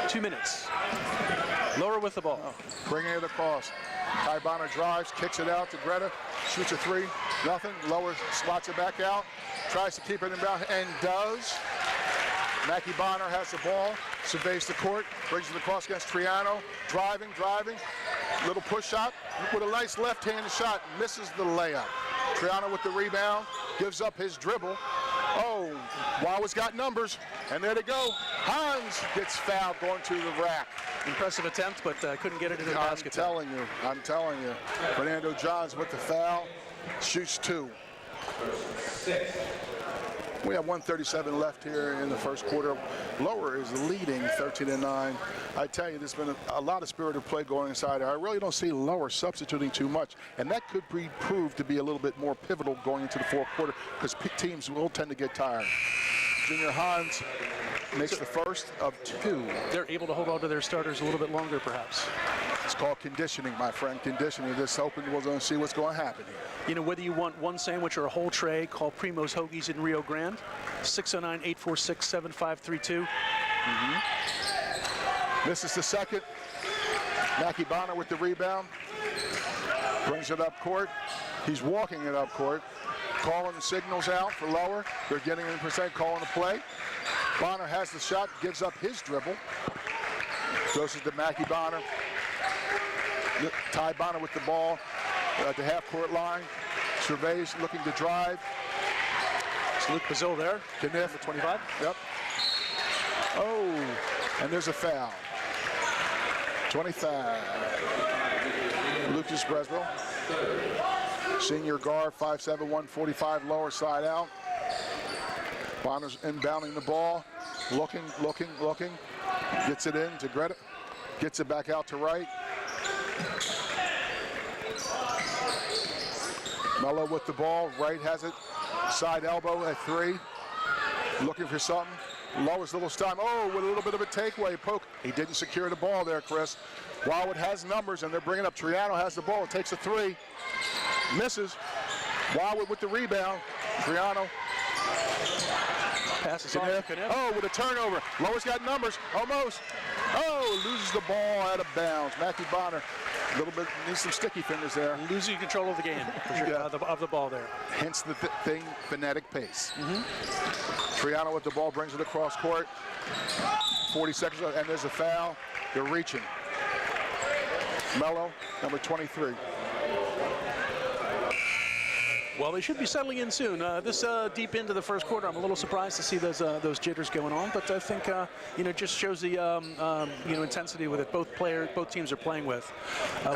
2 minutes. Lower with the ball. Bringing it across. Ty Bonner drives, kicks it out to Greta, shoots a three, nothing. Lower slots it back out, tries to keep it in bounds, and does. Mackie Bonner has the ball, surveys the court, brings it across against Triano, driving. Little push shot with a nice left-handed shot, misses the layup. Triano with the rebound, gives up his dribble. Oh, Wawa's got numbers, and there they go. Hans gets fouled going to the rack. Impressive attempt, but couldn't get it into the basket. I'm telling you. Fernando Johns with the foul, shoots 2. We have 1:37 left here in the first quarter. Lower is leading 13-9. I tell you, there's been a lot of spirited play going inside. I really don't see Lower substituting too much, and that could prove to be a little bit more pivotal going into the fourth quarter because teams will tend to get tired. Junior Hans makes the first of 2. They're able to hold on to their starters a little bit longer, perhaps. It's called conditioning, my friend. Conditioning. Just hoping we're going to see what's going to happen here. You know, whether you want one sandwich or a whole tray, call Primo's Hoagies in Rio Grande, 609-846-7532. This is the second. Mackie Bonner with the rebound. Brings it up court. He's walking it up court. Calling the signals out for Lower. They're getting in percent, calling the play. Bonner has the shot, gives up his dribble. Goes to Mackie Bonner. Ty Bonner with the ball at the half-court line. Surveys, looking to drive. It's Luke Bazil there. Kniff at 25. Yep. Oh, and there's a foul. 25. Lucas Bresville. Senior guard, 5'7", 145, lower side out. Bonner's inbounding the ball. Looking. Gets it in to Greta. Gets it back out to right. Mello with the ball. Wright has it. Side elbow at 3. Looking for something. Lower's little time. Oh, with a little bit of a takeaway poke. He didn't secure the ball there, Chris. Wildwood has numbers, and they're bringing up. Triano has the ball. It takes a 3. Misses. Wildwood with the rebound. Triano. Passes on. Oh, with a turnover. Lower's got numbers. Almost. Oh, loses the ball out of bounds. Mackie Bonner, a little bit, needs some sticky fingers there. Losing control of the game, of the ball there. Hence the thing, phonetic pace. Triano with the ball, brings it across court. 40 seconds, and there's a foul. They're reaching. Mello, number 23. Well, they should be settling in soon. This deep into the first quarter, I'm a little surprised to see those jitters going on, but I think just shows the intensity with it. Both teams are playing with,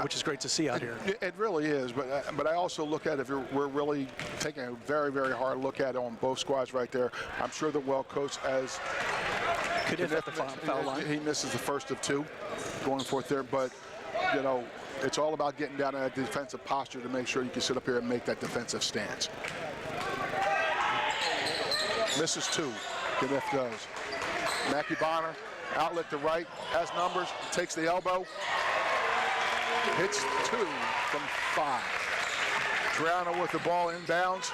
which is great to see out here. It really is, but I also look at we're really taking a very, very hard look at it on both squads right there. I'm sure that well coached as Kniff at the foul line. He misses the first of 2 going forth there, but it's all about getting down to that defensive posture to make sure you can sit up here and make that defensive stance. Misses 2. Kniff goes. Mackie Bonner, outlet to right, has numbers, takes the elbow. Hits 2 from 5. Triano with the ball inbounds.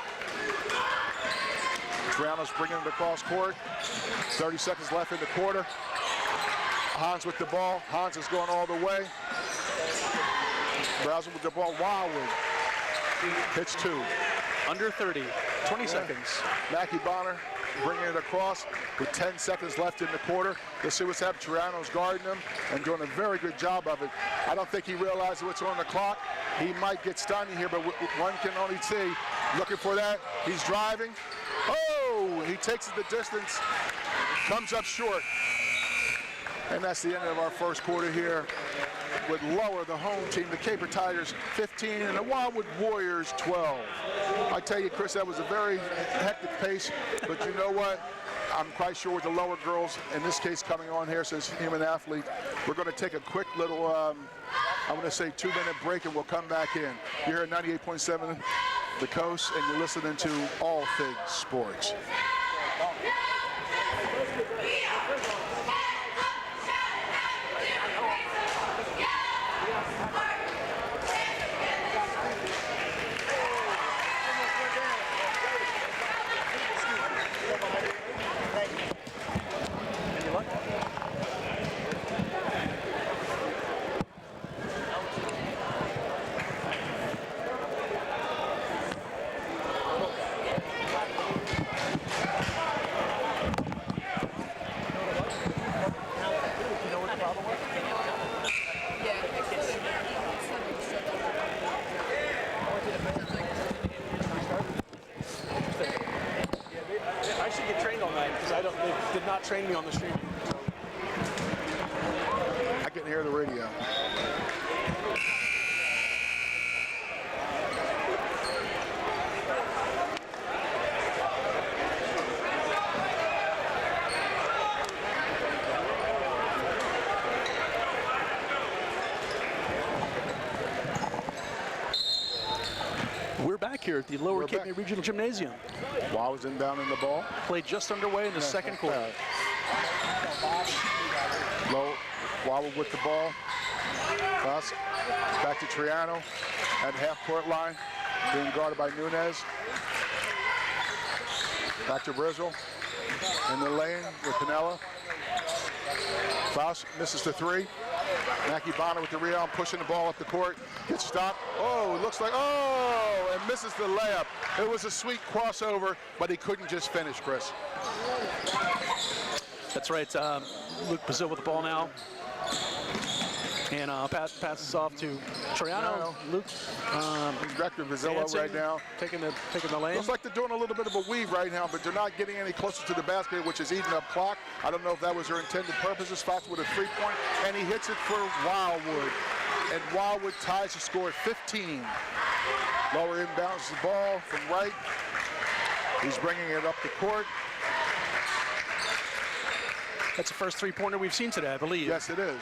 Triano's bringing it across court. 30 seconds left in the quarter. Hans with the ball. Hans is going all the way. Browsing with the ball. Wildwood hits 2. Under 30. 20 seconds. Mackie Bonner bringing it across with 10 seconds left in the quarter. Let's see what's happening. Triano's guarding him and doing a very good job of it. I don't think he realizes what's on the clock. He might get stunned here, but one can only see. Looking for that. He's driving. Oh, he takes it the distance. Comes up short. And that's the end of our first quarter here with Lower, the home team, the Caper Tigers 15 and the Wildwood Warriors 12. I tell you, Chris, that was a very hectic pace, but you know what? I'm quite sure with the Lower girls, in this case coming on here since human athlete, we're going to take a quick little, I'm going to say 2-minute break and we'll come back in. You're here at 98.7 The Coast and you're listening to All Things Sports. train me on the street. I can hear the radio. We're back here at the Lower We're Cape back. May Regional Gymnasium. Wow's inbounding the ball. Play just underway in the second quarter. Low, Wawa with the ball. Us. Back to Triano at half-court line, being guarded by Nunez. Back to Brizzle in the lane with Pinella. Faust misses the three. Mackie Bonner with the rebound, pushing the ball up the court. Gets stopped. Oh, looks like, and misses the layup. It was a sweet crossover, but he couldn't just finish, Chris. That's right. Luke Brazil with the ball now. And passes off to Triano. Luke Rector Vizillo dancing, right now. taking the lane. Looks like they're doing a little bit of a weave right now, but they're not getting any closer to the basket, which is eating up clock. I don't know if that was their intended purposes. Fox with a three-point, and he hits it for Wildwood. And Wildwood ties the score at 15. Lower inbounds the ball from right. He's bringing it up the court. That's the first three-pointer we've seen today, I believe. Yes, it is.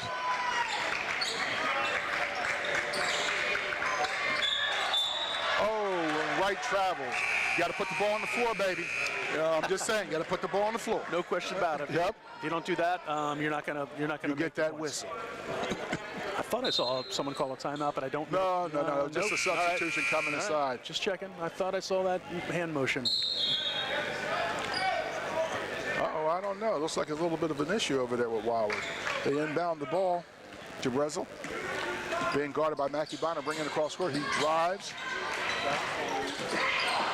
Right travels. You got to put the ball on the floor, baby. I'm just saying, you got to put the ball on the floor. No question about it. Yep. If you don't do that, you're not gonna You get that whistle. I thought I saw someone call a timeout, but I don't. No. Just a Nope. substitution coming All right. inside. Just checking. I thought I saw that hand motion. Uh-oh, I don't know. It looks like a little bit of an issue over there with Wildwood. They inbound the ball to Brezel. Being guarded by Mackie Bonner, bringing it across court. He drives.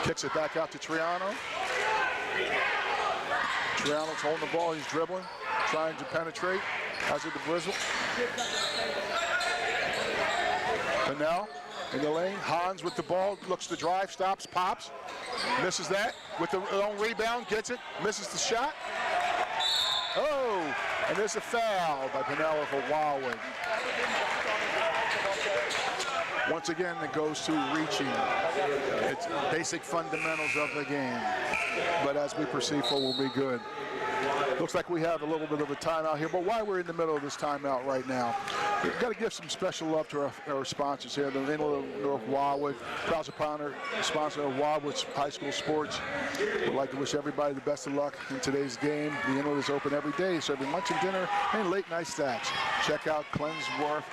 Kicks it back out to Triano. Triano's holding the ball. He's dribbling, trying to penetrate. Has it to Brizzle. Pinnell in the lane. Hans with the ball. Looks to drive. Stops. Pops. Misses that. With the own rebound. Gets it. Misses the shot. Oh! And there's a foul by Pinnell for Wildwood. Once again, it goes to reaching. It's basic fundamentals of the game. But as we proceed forward, we'll be good. Looks like we have a little bit of a timeout here, but while we're in the middle of this timeout right now, we've got to give some special love to our sponsors here. The Inland North Wildwood, proud sponsor of Wildwood's high school sports. We'd like to wish everybody the best of luck in today's game. The Inland is open every day, serving lunch and dinner and late night snacks. Check out Cleansworth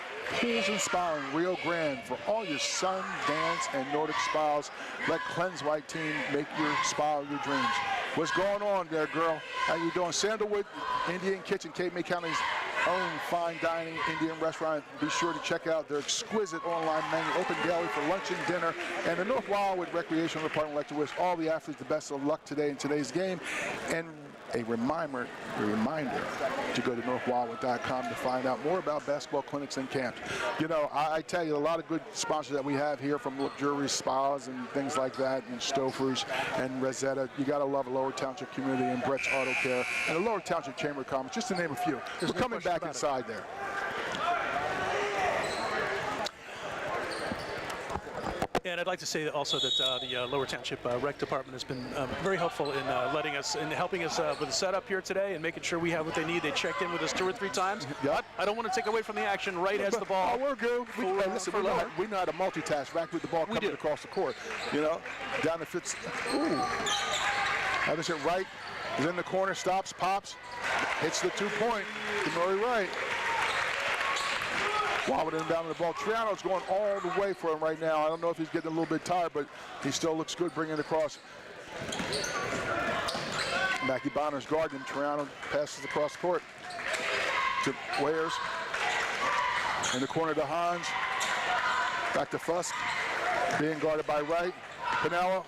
Pools and Spa in Rio Grande for all your sun, dance, and Nordic spas. Let Cleanse White team make your spa of your dreams. What's going on there, girl? How you doing? Sandalwood Indian Kitchen, Cape May County's own fine dining Indian restaurant. Be sure to check out their exquisite online menu, open daily for lunch and dinner. And the North Wildwood Recreational Department would like to wish all the athletes the best of luck today in today's game. And a reminder to go to northwildwood.com to find out more about basketball clinics and camps. You know, I tell you, a lot of good sponsors that we have here, from luxurious spas and things like that, and Stouffer's and Rosetta. You got to love a Lower Township community and Brett's Auto Care and the Lower Township Chamber of Commerce, just to name a few. We're coming back inside there. And I'd like to say also that the Lower Township Rec Department has been very helpful in helping us with the setup here today and making sure we have what they need. They checked in with us 2 or 3 times. Yep. I don't want to take away from the action. Right has the ball. Oh, we're good. We know how to multitask. Back with the ball coming across the court. You know, down the Fitz. Ooh. That is it. Right is in the corner. Stops. Pops. Hits the 2-point. Denori Wright. Wildwood inbound the ball. Triano's going all the way for him right now. I don't know if he's getting a little bit tired, but he still looks good bringing it across. Mackie Bonner's guarding him. Triano passes across the court to Wayers. In the corner to Hans. Back to Fusk. Being guarded by Wright. Pinella.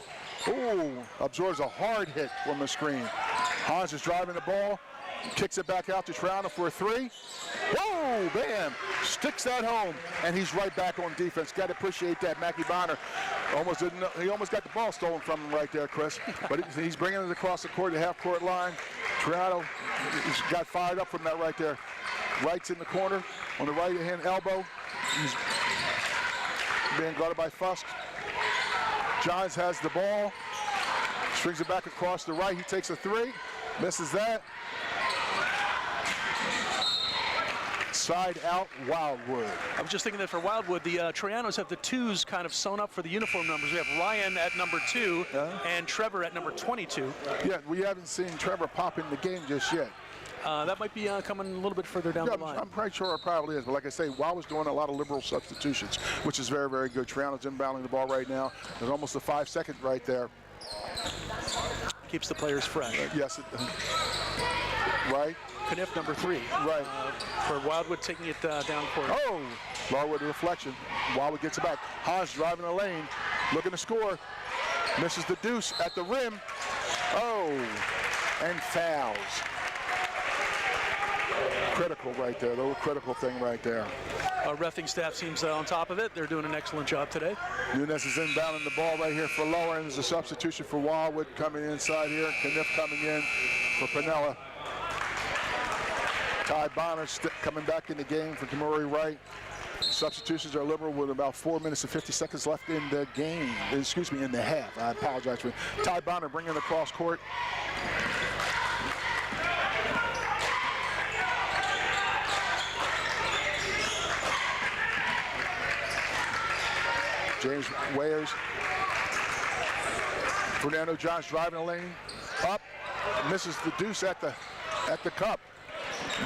Ooh, absorbs a hard hit from the screen. Hans is driving the ball. kicks it back out to Triano for a three. Whoa, bam, sticks that home, and he's right back on defense. Got to appreciate that. Mackie Bonner he almost got the ball stolen from him right there, Chris. But he's bringing it across the court, the half-court line. Triano got fired up from that right there. Wright's in the corner on the right-hand elbow. He's being guarded by Fusk. Johns has the ball. Strings it back across the right. He takes a three. Misses that. Side out, Wildwood. I was just thinking that for Wildwood, the Trianos have the twos kind of sewn up for the uniform numbers. We have Ryan at number 2 and Trevor at number 22. Yeah, we haven't seen Trevor pop in the game just yet. That might be coming a little bit further down the line. I'm pretty sure it probably is. But like I say, Wildwood's doing a lot of liberal substitutions, which is very, very good. Triano's inbounding the ball right now. There's almost a 5 second right there. Keeps the players fresh. Yes. Right. Kniff, number 3. Right. For Wildwood taking it down court. Oh, Larwood reflection. Wildwood gets it back. Haas driving the lane, looking to score. Misses the deuce at the rim. Oh, and fouls. Critical right there, the little critical thing right there. Our reffing staff seems on top of it. They're doing an excellent job today. Nunes is inbounding the ball right here for Lower, and there's a substitution for Wildwood coming inside here. Kniff coming in for Pinella. Ty Bonner coming back in the game for Kamuri Wright. Substitutions are liberal with about 4 minutes and 50 seconds left in the game. Excuse me, in the half. I apologize for Ty Bonner bringing the cross court. James Wayers. Fernando Johns driving the lane. Up. Misses the deuce at the cup.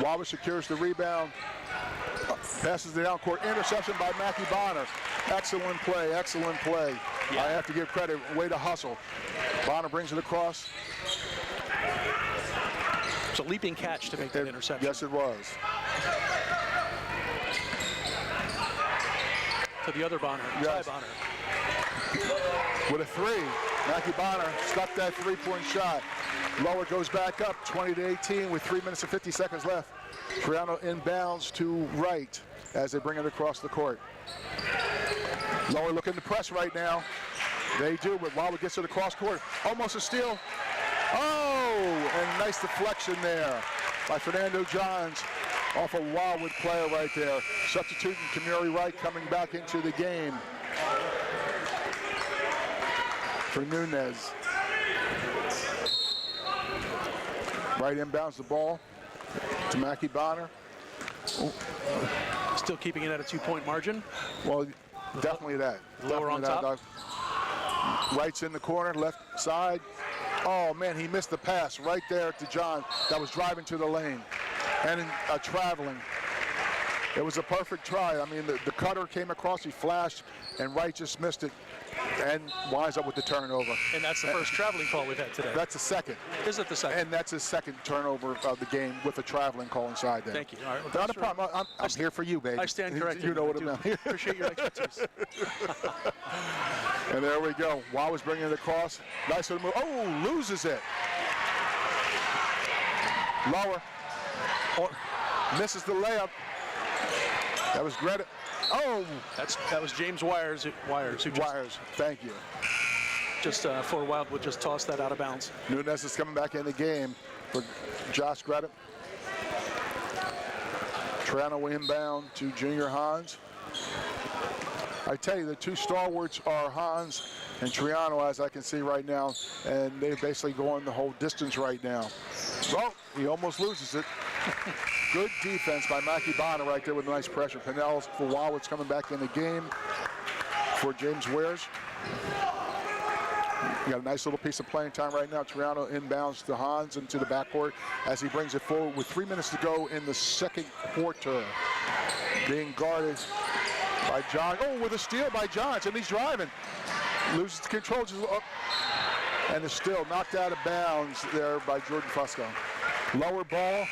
Wildwood secures the rebound. Passes the down court. Interception by Mackie Bonner. Excellent play, excellent play. Yeah. I have to give credit. Way to hustle. Bonner brings it across. It's a leaping catch to make that interception. Yes, it was. To the other Bonner, yes. Ty Bonner. With a three, Mackie Bonner stuck that three-point shot. Lower goes back up 20-18 with 3 minutes and 50 seconds left. Triano inbounds to Wright as they bring it across the court. Lower looking to press right now. They do, but Wildwood gets to the cross court. Almost a steal. Oh, and nice deflection there by Fernando Johns off a Wildwood player right there. Substituting Kamuri Wright coming back into the game for Nunes. Wright inbounds the ball to Mackie Bonner. Still keeping it at a 2-point margin. Well, definitely that. Lower on top. Wright's in the corner, left side. Oh, man, he missed the pass right there to John that was driving to the lane. And traveling. It was a perfect try. I mean, the cutter came across, he flashed, and Wright just missed it and winds up with the turnover. And that's the first traveling call we've had today. That's the second. Is it the second? And that's his second turnover of the game with a traveling call inside there. Thank you. All right, well, not a problem. I'm here for you, baby. I stand corrected. You know what I'm doing. Appreciate your expertise. And there we go. Wildwood's bringing it across. Nice little move. Oh, loses it. Lower. Misses the layup. That was Greta. Oh! That was James Wires. Thank you. Just for Wildwood, just tossed that out of bounds. Nunes is coming back in the game for Josh Greta. Triano inbound to Junior Hans. I tell you, the two stalwarts are Hans and Triano, as I can see right now, and they're basically going the whole distance right now. Well, he almost loses it. Good defense by Mackie Bonner right there with nice pressure. Pinellas for Wildwood's coming back in the game for James Wares. You got a nice little piece of playing time right now. Triano inbounds to Hans into the backcourt as he brings it forward with 3 minutes to go in the second quarter. Being guarded by John. Oh, with a steal by Johns, and he's driving. Loses control, just up, and is still knocked out of bounds there by Jordan Fusco. Lower ball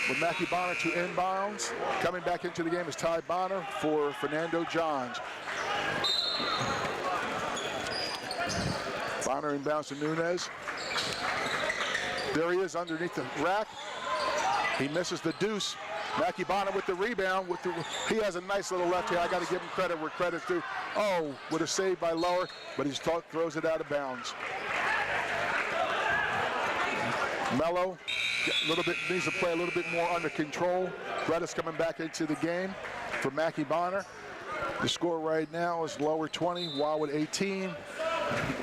with Mackie Bonner to inbounds. Coming back into the game is Ty Bonner for Fernando Johns. Bonner inbounds to Nunes. There he is underneath the rack. He misses the deuce. Mackey Bonner with the rebound. He has a nice little left hand. I got to give him credit where credit's due. Oh, with a save by Lower, but he throws it out of bounds. Mello needs to play a little bit more under control. Retta's coming back into the game for Mackey Bonner. The score right now is Lower 20, Wildwood 18.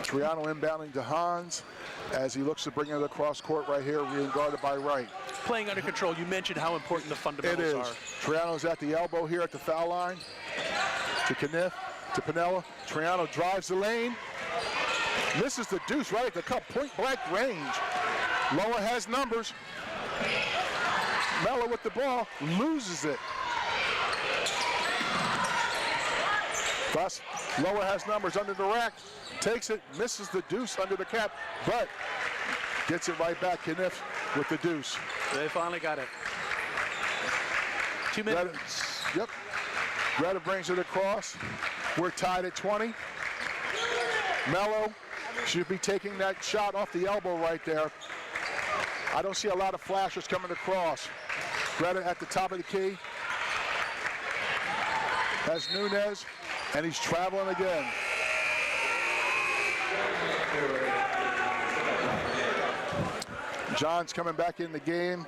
Triano inbounding to Hans as he looks to bring it across court right here, being guarded by Wright. Playing under control, you mentioned how important the fundamentals are. Triano's at the elbow here at the foul line. To Kniff, to Pinella. Triano drives the lane. Misses the deuce right at the cup, point blank range. Lower has numbers. Mello with the ball, loses it. Thus, Lower has numbers under the rack, takes it, misses the deuce under the cap, but gets it right back. Kniff with the deuce. They finally got it. 2 minutes. Yep. Retta brings it across. We're tied at 20. Mello should be taking that shot off the elbow right there. I don't see a lot of flashers coming across. Retta at the top of the key. Has Nunez, and he's traveling again. John's coming back in the game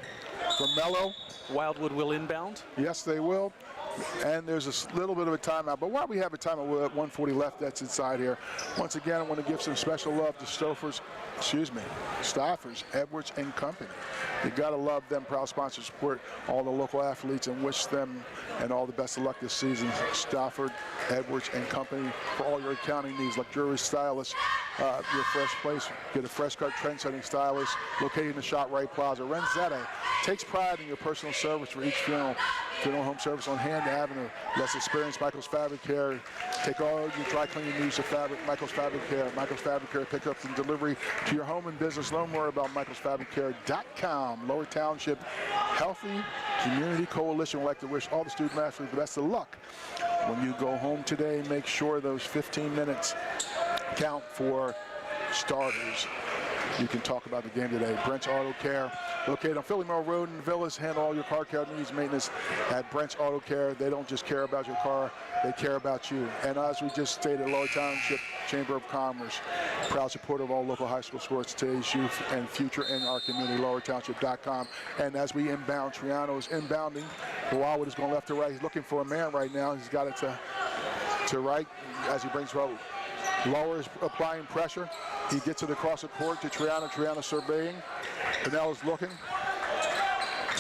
from Mello. Wildwood will inbound. Yes, they will. And there's a little bit of a timeout. But while we have a timeout with 1:40 left that's inside here, once again, I want to give some special love to Staffers, Edwards and Company. You got to love them, proud sponsors, support all the local athletes and wish them and all the best of luck this season. Stafford, Edwards and Company for all your accounting needs, luxurious stylists, your fresh place, get a fresh cut trend-setting stylist located in the ShopRite Plaza. Renzetta takes pride in your personal service for each funeral home service on Hand Avenue. Let's experience Michael's Fabric Care. Take all your dry cleaning needs to Michael's Fabric Care. Michael's Fabric Care pickups and delivery to your home and business. Learn more about michaelsfabriccare.com. Lower Township Healthy Community Coalition would like to wish all the student athletes the best of luck. When you go home today, make sure those 15 minutes count for starters. You can talk about the game today. Brent's Auto Care, located on Philly Mill Road in the Villas. Handle all your car care needs, maintenance at Brent's Auto Care. They don't just care about your car, they care about you. And as we just stated, Lower Township Chamber of Commerce, proud supporter of all local high school sports, today's youth and future in our community, lowertownship.com. And as we inbound, Triano is inbounding. Wildwood is going left to right. He's looking for a man right now. He's got it to right as he brings road. Lower is applying pressure. He gets it across the court to Triano. Triano surveying. Pinella's looking.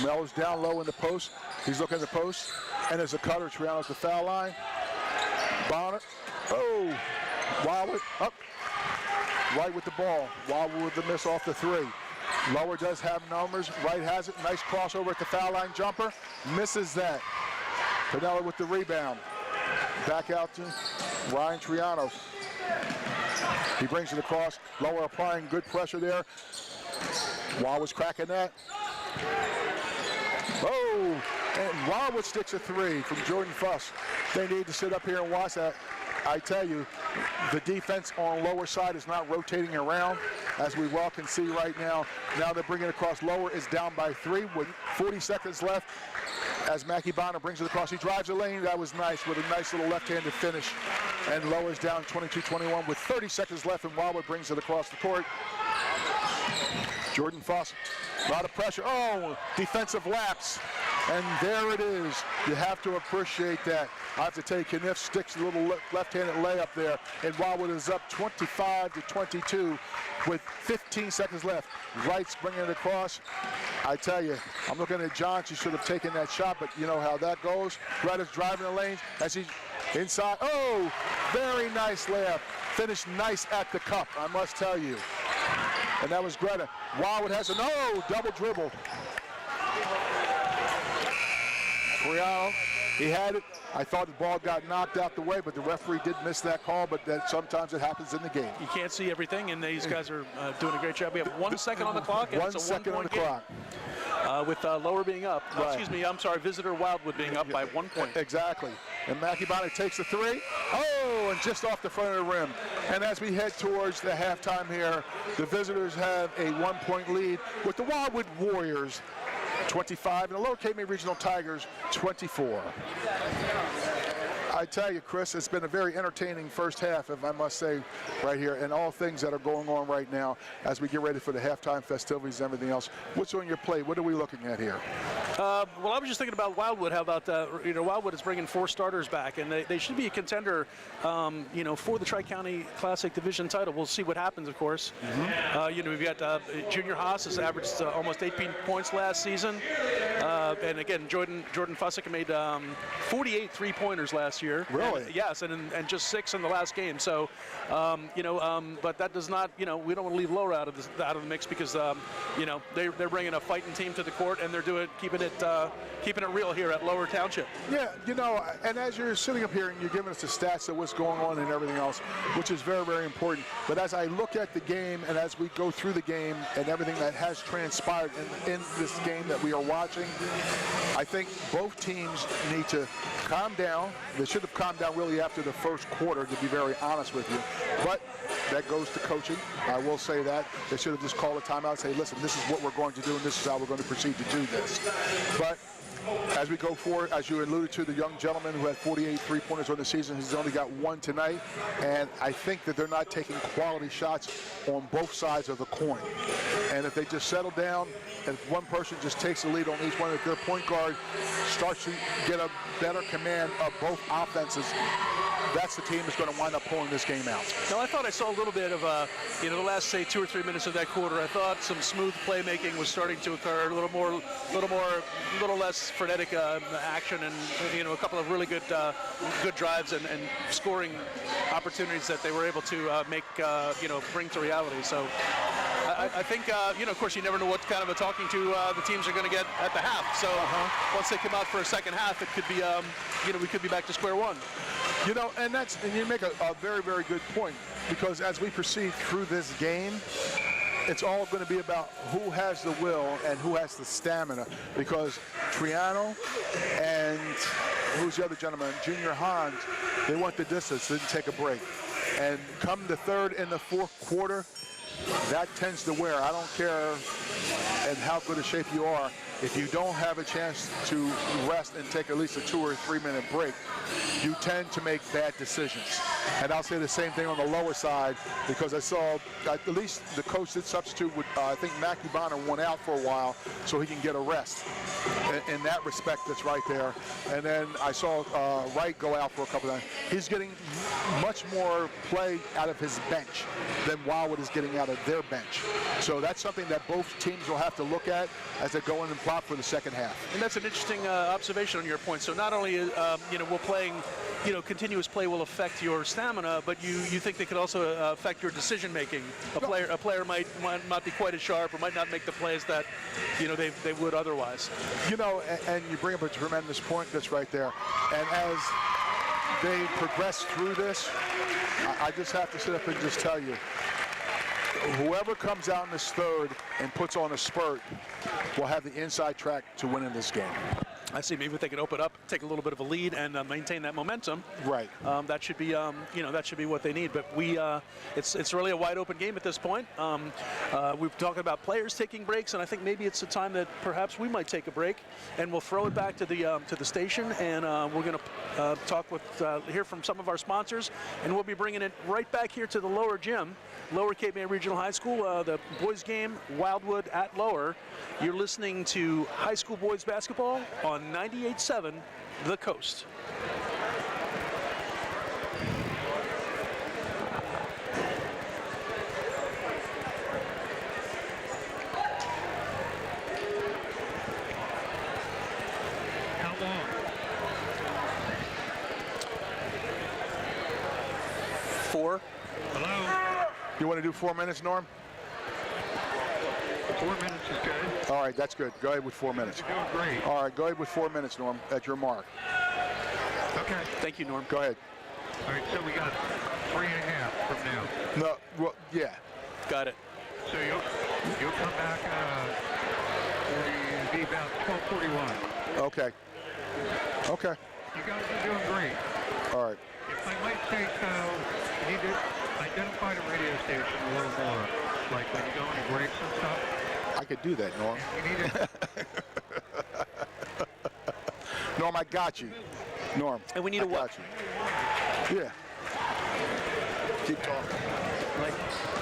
Melo's down low in the post. He's looking at the post. And there's a cutter. Triano's the foul line. Bonner. Oh! Wildwood up. Right with the ball. Wildwood with the miss off the three. Lower does have numbers. Right has it. Nice crossover at the foul line jumper. Misses that. Pinella with the rebound. Back out to Ryan Triano. He brings it across. Lower applying good pressure there. Wildwood's cracking that. Oh! And Wildwood sticks a three from Jordan Fuss. They need to sit up here and watch that. I tell you, the defense on lower side is not rotating around, as we well can see right now. Now they're bringing it across. Lower is down by 3 with 40 seconds left. As Mackey Bonner brings it across, he drives the lane. That was nice with a nice little left-handed finish. And Lower's down 22-21 with 30 seconds left, and Wildwood brings it across the court. Jordan Foss, a lot of pressure. Oh, defensive lapse. And there it is. You have to appreciate that. I have to tell you, Kniff sticks a little left-handed layup there, and Wildwood is up 25-22 with 15 seconds left. Wright's bringing it across. I tell you, I'm looking at John. She should have taken that shot, but you know how that goes. Retta's driving the lanes as he's inside. Oh, very nice layup. Finished nice at the cup, I must tell you. And that was Greta. Wildwood has a double dribble. Triano, he had it. I thought the ball got knocked out the way, but the referee did miss that call, but that sometimes it happens in the game. You can't see everything, and these guys are doing a great job. We have 1 second on the clock, and it's a 1 point game. With Lower being up, right. Excuse me, I'm sorry, visitor Wildwood being up by 1 point. Exactly. And Mackey Bonner takes the three. Oh, and just off the front of the rim. And as we head towards the halftime here, the visitors have a 1 point lead with the Wildwood Warriors 25, and the Lower Cape May Regional Tigers 24. I tell you, Chris, it's been a very entertaining first half, if I must say, right here, and all things that are going on right now as we get ready for the halftime festivities and everything else. What's on your plate? What are we looking at here? Well, I was just thinking about Wildwood. How about, Wildwood is bringing 4 starters back, and they should be a contender, for the Tri-County Classic Division title. We'll see what happens, of course. We've got Junior Haas has averaged almost 18 points last season. And again, Jordan Fusick made 48 three-pointers last year. Really? And, yes, and just 6 in the last game. So, but that does not, we don't want to leave Lower out of the mix because, they're bringing a fighting team to the court, and they're keeping it real here at Lower Township. Yeah, and as you're sitting up here and you're giving us the stats of what's going on and everything else, which is very, very important. But as I look at the game and as we go through the game and everything that has transpired in this game that we are watching, I think both teams need to calm down. They should have calmed down really after the first quarter, to be very honest with you. But that goes to coaching. I will say that. They should have just called a timeout and say, listen, this is what we're going to do and this is how we're going to proceed to do this. But as we go forward, as you alluded to, the young gentleman who had 48 three-pointers on the season, he's only got 1 tonight, and I think that they're not taking quality shots on both sides of the coin. And if they just settle down, if one person just takes the lead on each one, if their point guard starts to get a better command of both offenses, that's the team that's going to wind up pulling this game out. Now, I thought I saw a little bit of, the last, say, 2 or 3 minutes of that quarter. I thought some smooth playmaking was starting to occur, a little less frenetic action, and a couple of really good drives and scoring opportunities that they were able to bring to reality. So I think, of course, you never know what kind of a talking to the teams are going to get at the half. So once they come out for a second half, it could be, we could be back to square one. And you make a very, very good point, because as we proceed through this game, it's all going to be about who has the will and who has the stamina, because Triano and who's the other gentleman, Junior Hans, they went the distance, didn't take a break. And come the third and the fourth quarter, that tends to wear. I don't care in how good a shape you are. If you don't have a chance to rest and take at least a 2 or 3 minute break, you tend to make bad decisions. And I'll say the same thing on the lower side, because I saw at least the coach did substitute with, I think Mackie Bonner went out for a while so he can get a rest. In that respect, that's right there. And then I saw Wright go out for a couple of times. He's getting much more play out of his bench than Wildwood is getting out of their bench. So that's something that both teams will have to look at as they go in and plot for the second half. And that's an interesting observation on your point. So not only, will playing, continuous play will affect your stamina, but you think they could also affect your decision making. A player might not be quite as sharp or might not make the plays that, they would otherwise. And you bring up a tremendous point that's right there. And as they progress through this, I just have to sit up and just tell you, whoever comes out in this third and puts on a spurt will have the inside track to winning this game. I see. Maybe if they can open up, take a little bit of a lead, and maintain that momentum. Right. That should be, that should be what they need. But it's really a wide open game at this point. We've talked about players taking breaks, and I think maybe it's a time that perhaps we might take a break, and we'll throw it back to the station, and we're going to hear from some of our sponsors, and we'll be bringing it right back here to the Lower Gym, Lower Cape May Regional High School, the boys game, Wildwood at Lower. You're listening to high school boys basketball on 98.7 The Coast. How long? Four. Hello? You want to do 4 minutes, Norm? 4 minutes is good. All right, that's good. Go ahead with 4 minutes. You're doing great. All right, go ahead with 4 minutes, Norm, at your mark. Okay. Thank you, Norm. Go ahead. All right, so we got 3.5 from now. No, well, yeah. Got it. So you'll come back, it'll be about 12:41. Okay. Okay. You guys are doing great. All right. If I might say so, you need to identify the radio station a little more, like when you go into breaks and stuff. I could do that, Norm. You need to Norm, I got you. Norm. And we need I a what? got you. Yeah. Keep talking. Like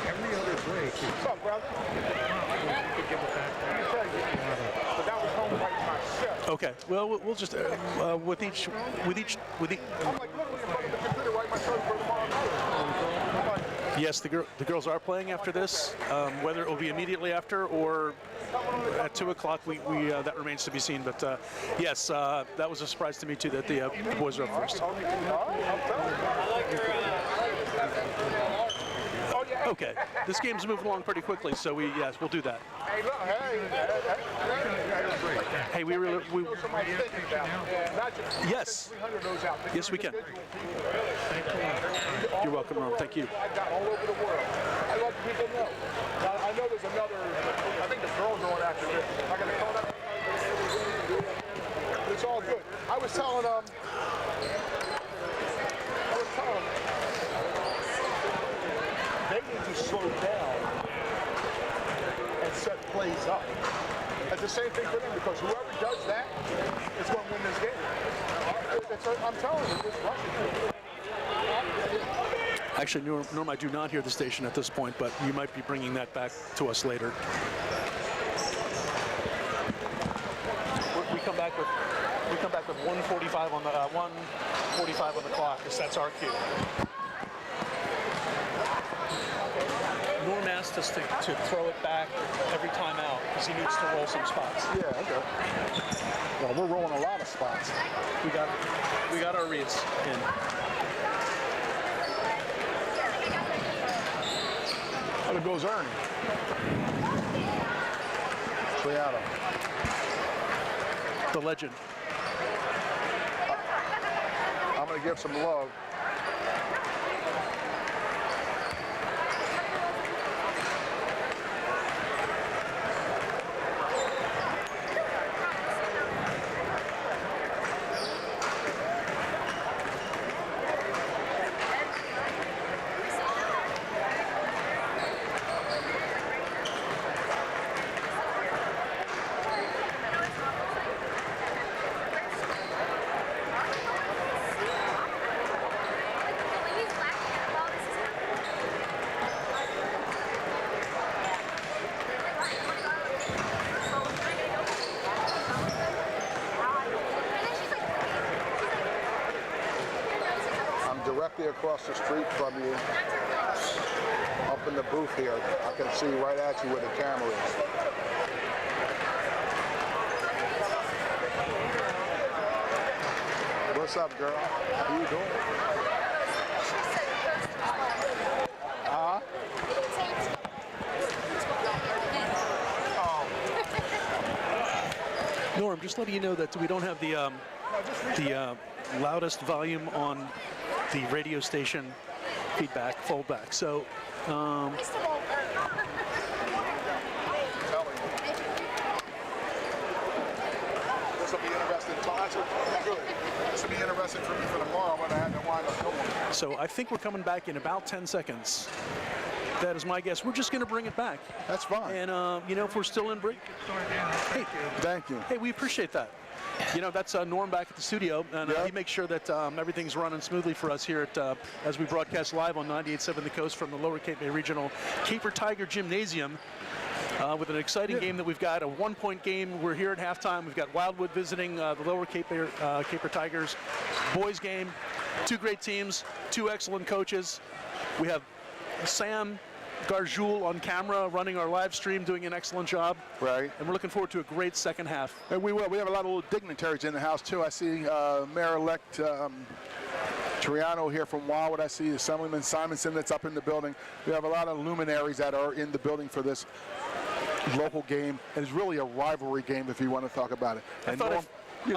every other break, What's up, brother? you could give it back. But that was home right myself. Okay. Well, we'll just with each. I'm like literally in front of the computer right myself for tomorrow night. Yes, the girls are playing after this. Whether it will be immediately after or at 2 o'clock, we that remains to be seen. But yes, that was a surprise to me too that the boys are up first. Okay, this game's moving along pretty quickly, so we'll do that. Hey, look, Hey, we yes, yes we can. You're welcome, Norm. Thank you. all over the world. I let people know. I know there's another, I think the girl's going after this. I got to call that. It's all good. I was telling they need to slow down and set plays up. It's the same thing for them because whoever does that is going to win this game. I'm telling you, it's Russian. Actually, Norm, I do not hear the station at this point, but you might be bringing that back to us later. We come back with 1:45 on the 1:45 on the clock, because that's our cue. Norm asked us to throw it back every time out because he needs to roll some spots. Yeah, okay. Well, we're rolling a lot of spots. We got our reads in. There goes Ernie. Triano. The legend. I'm going to give some love. Directly across the street from you, up in the booth here. I can see right at you where the camera is. What's up, girl? How you doing? Norm, just letting you know that we don't have the loudest volume on the radio station feedback, foldback. So, This will be interesting. This will be interesting for me for tomorrow when I have to wind up going. so I think we're coming back in about 10 seconds. That is my guess. We're just going to bring it back. That's fine. And, if we're still in break, hey, Thank you. hey, we appreciate that. That's Norm back at the studio, and Yeah. he makes sure that everything's running smoothly for us here at as we broadcast live on 98.7 The Coast from the Lower Cape May Regional Caper Tiger Gymnasium with an exciting game that we've got, a one-point game. We're here at halftime. We've got Wildwood visiting the Lower Caper Tigers boys game. Two great teams, two excellent coaches. We have Sam Garjoul on camera running our live stream, doing an excellent job. Right. And we're looking forward to a great second half. And we will. We have a lot of little dignitaries in the house, too. I see Mayor-elect Triano here from Wildwood. I see Assemblyman Simonson that's up in the building. We have a lot of luminaries that are in the building for this local game. And it's really a rivalry game if you want to talk about it. And I'm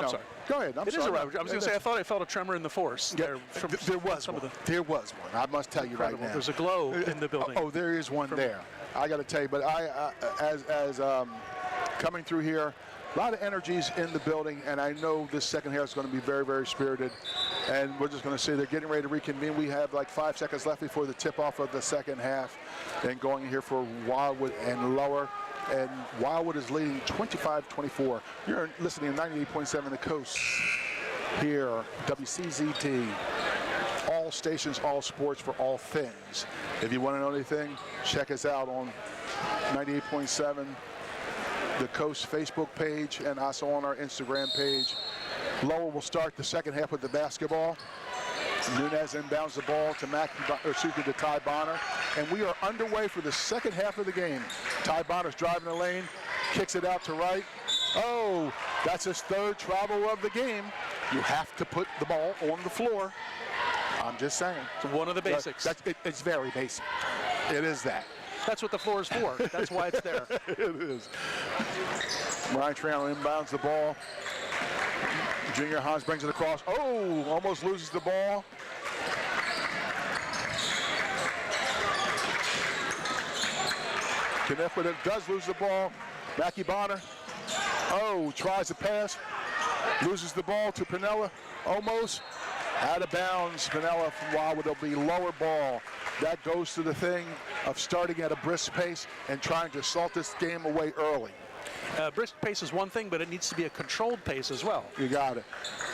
sorry. Go ahead. I'm It is sorry. a rivalry. I was going to say, I thought I felt a tremor in the force. Yeah, there was some one. of the There was one. I must tell you right incredible. now. There's a glow in the building. Oh, there is one there. I got to tell you, but as coming through here, a lot of energies in the building, and I know this second half is going to be very, very spirited. And we're just going to say they're getting ready to reconvene. We have like 5 seconds left before the tip-off of the second half. And going here for Wildwood and Lower. And Wildwood is leading 25-24. You're listening to 98.7 The Coast. here, WCZD. All stations, all sports for all things. If you want to know anything, check us out on 98.7, the Coast Facebook page, and also on our Instagram page. Lower will start the second half with the basketball. Nunez inbounds the ball to to Ty Bonner, and we are underway for the second half of the game. Ty Bonner's driving the lane, kicks it out to right. Oh, that's his third travel of the game. You have to put the ball on the floor. I'm just saying. It's one of the basics. It's very basic. It is that. That's what the floor is for. That's why it's there. It is. Ryan Triano inbounds the ball. Junior Hans brings it across. Oh, almost loses the ball. Kniff with it, does lose the ball. Mackie Bonner. Oh, tries to pass. Loses the ball to Piniella. Almost. Out of bounds. Piniella from Wildwood. There'll be lower ball. That goes to the thing of starting at a brisk pace and trying to salt this game away early. Brisk pace is one thing, but it needs to be a controlled pace as well. You got it.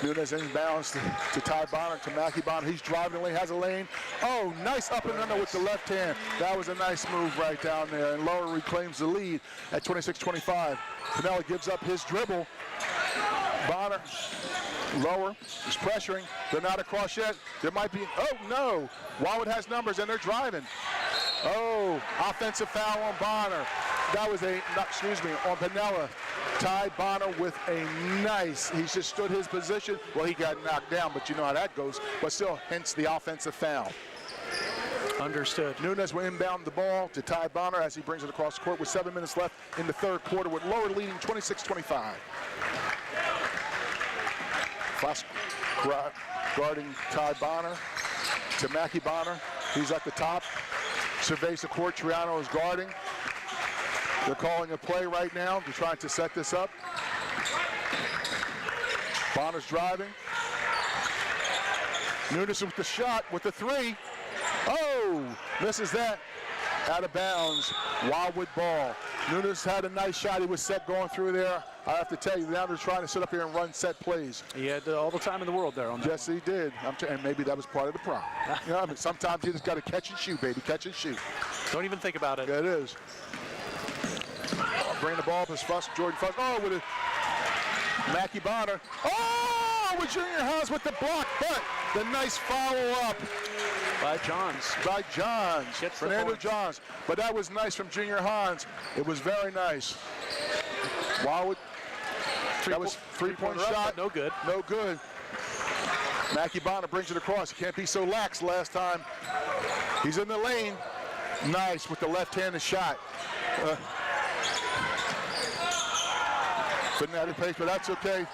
Nunez inbounds to Ty Bonner, to Mackie Bonner. He's driving the lane, has a lane. Oh, nice up and under with the left hand. That was a nice move right down there. And Lower reclaims the lead at 26-25. Piniella gives up his dribble. Bonner, Lower is pressuring. They're not across yet. There might be, oh no. Wildwood has numbers and they're driving. Oh, offensive foul on Bonner. That was on Piniella. Ty Bonner with a nice, he just stood his position. Well, he got knocked down, but you know how that goes. But still, hence the offensive foul. Understood. Nunez will inbound the ball to Ty Bonner as he brings it across the court with 7 minutes left in the third quarter, with Lower leading 26-25. Flash guarding Ty Bonner to Mackie Bonner. He's at the top. Surveys the court. Triano is guarding. They're calling a play right now. They're trying to set this up. Bonner's driving. Nunez with the shot, with the three. Oh, misses that. Out of bounds. Wildwood ball. Nunez had a nice shot. He was set going through there. I have to tell you, now they're trying to sit up here and run set plays. He had all the time in the world there on that. Yes, he did. And maybe that was part of the problem. You know what I mean? Sometimes you just got to catch and shoot, baby. Catch and shoot. Don't even think about it. Yeah, it is. Bring the ball up as Jordan Fuss. Oh, with it. Mackie Bonner. Oh, with Junior Hans with the block, but the nice follow-up. By Johns. By Johns. Gets the Fernando points. Johns. But that was nice from Junior Hans. It was very nice. Wildwood. That was three-point shot. No good. No good. Mackie Bonner brings it across. He can't be so lax last time. He's in the lane. Nice with the left-handed shot. Fanatic pace, but that's okay.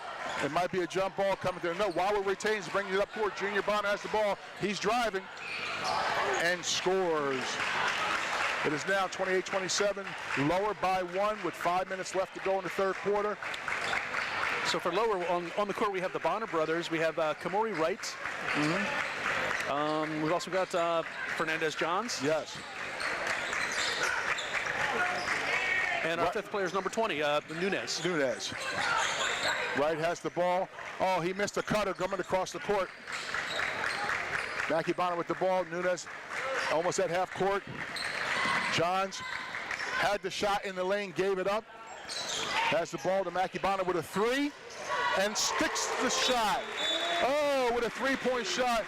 It might be a jump ball coming there. No, Wildwood retains, bringing it up court. Junior Bonner has the ball. He's driving and scores. It is now 28-27, Lower by 1 with 5 minutes left to go in the third quarter. So for Lower, on the court, we have the Bonner brothers. We have Kamori Wright. Mm-hmm. We've also got Fernandez Johns. Yes. And our fifth player is number 20, Nunez. Nunez. Wright has the ball. Oh, he missed a cutter coming across the court. Mackie Bonner with the ball. Nunez almost at half court. Johns had the shot in the lane, gave it up. Has the ball to Mackie Bonner with a three and sticks the shot. Oh, with a three-point shot.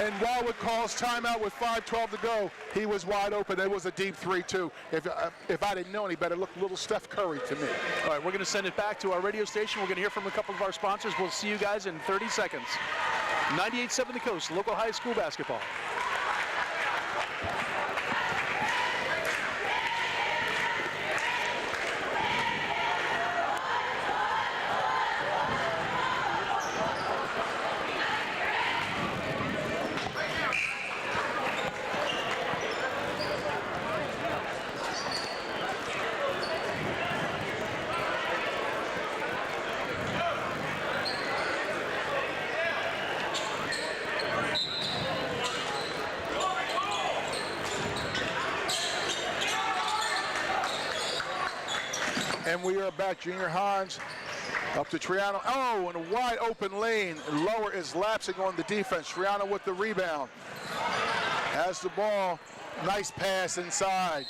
And Wildwood calls timeout with 5:12 to go. He was wide open. It was a deep three, too. If I didn't know any better, it looked a little Steph Curry to me. All right, we're going to send it back to our radio station. We're going to hear from a couple of our sponsors. We'll see you guys in 30 seconds. 98.7 The Coast, local high school basketball. And we are back. Junior Hans Up to Triano. Oh, in a wide open lane. Lower is lapsing on the defense. Triano with the rebound. Has the ball. Nice pass inside.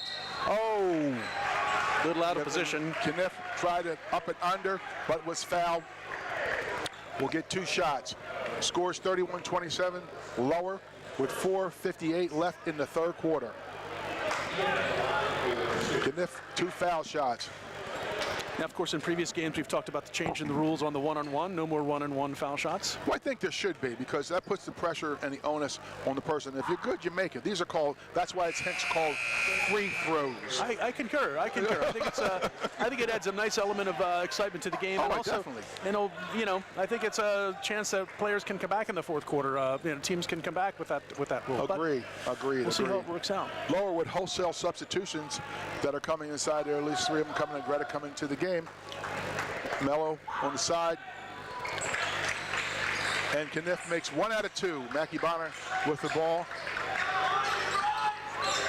Oh. Little out of position. Kniff tried to up it under, but was fouled. Will get 2 shots. Scores 31-27. Lower with 4:58 left in the third quarter. Kniff 2 foul shots. Now, of course, in previous games, we've talked about the change in the rules on the one-on-one. No more one-on-one foul shots. Well, I think there should be, because that puts the pressure and the onus on the person. If you're good, you make it. These are called, that's why it's hence called free throws. I concur. I think I think it adds a nice element of excitement to the game. Oh, and also, definitely. I think it's a chance that players can come back in the fourth quarter. Teams can come back with that rule. Agreed. We'll see how it works out. Lower with wholesale substitutions that are coming inside there. At least 3 of them coming, and Greta coming to the game. Mello on the side. And Kniff makes 1 out of 2. Mackie Bonner with the ball.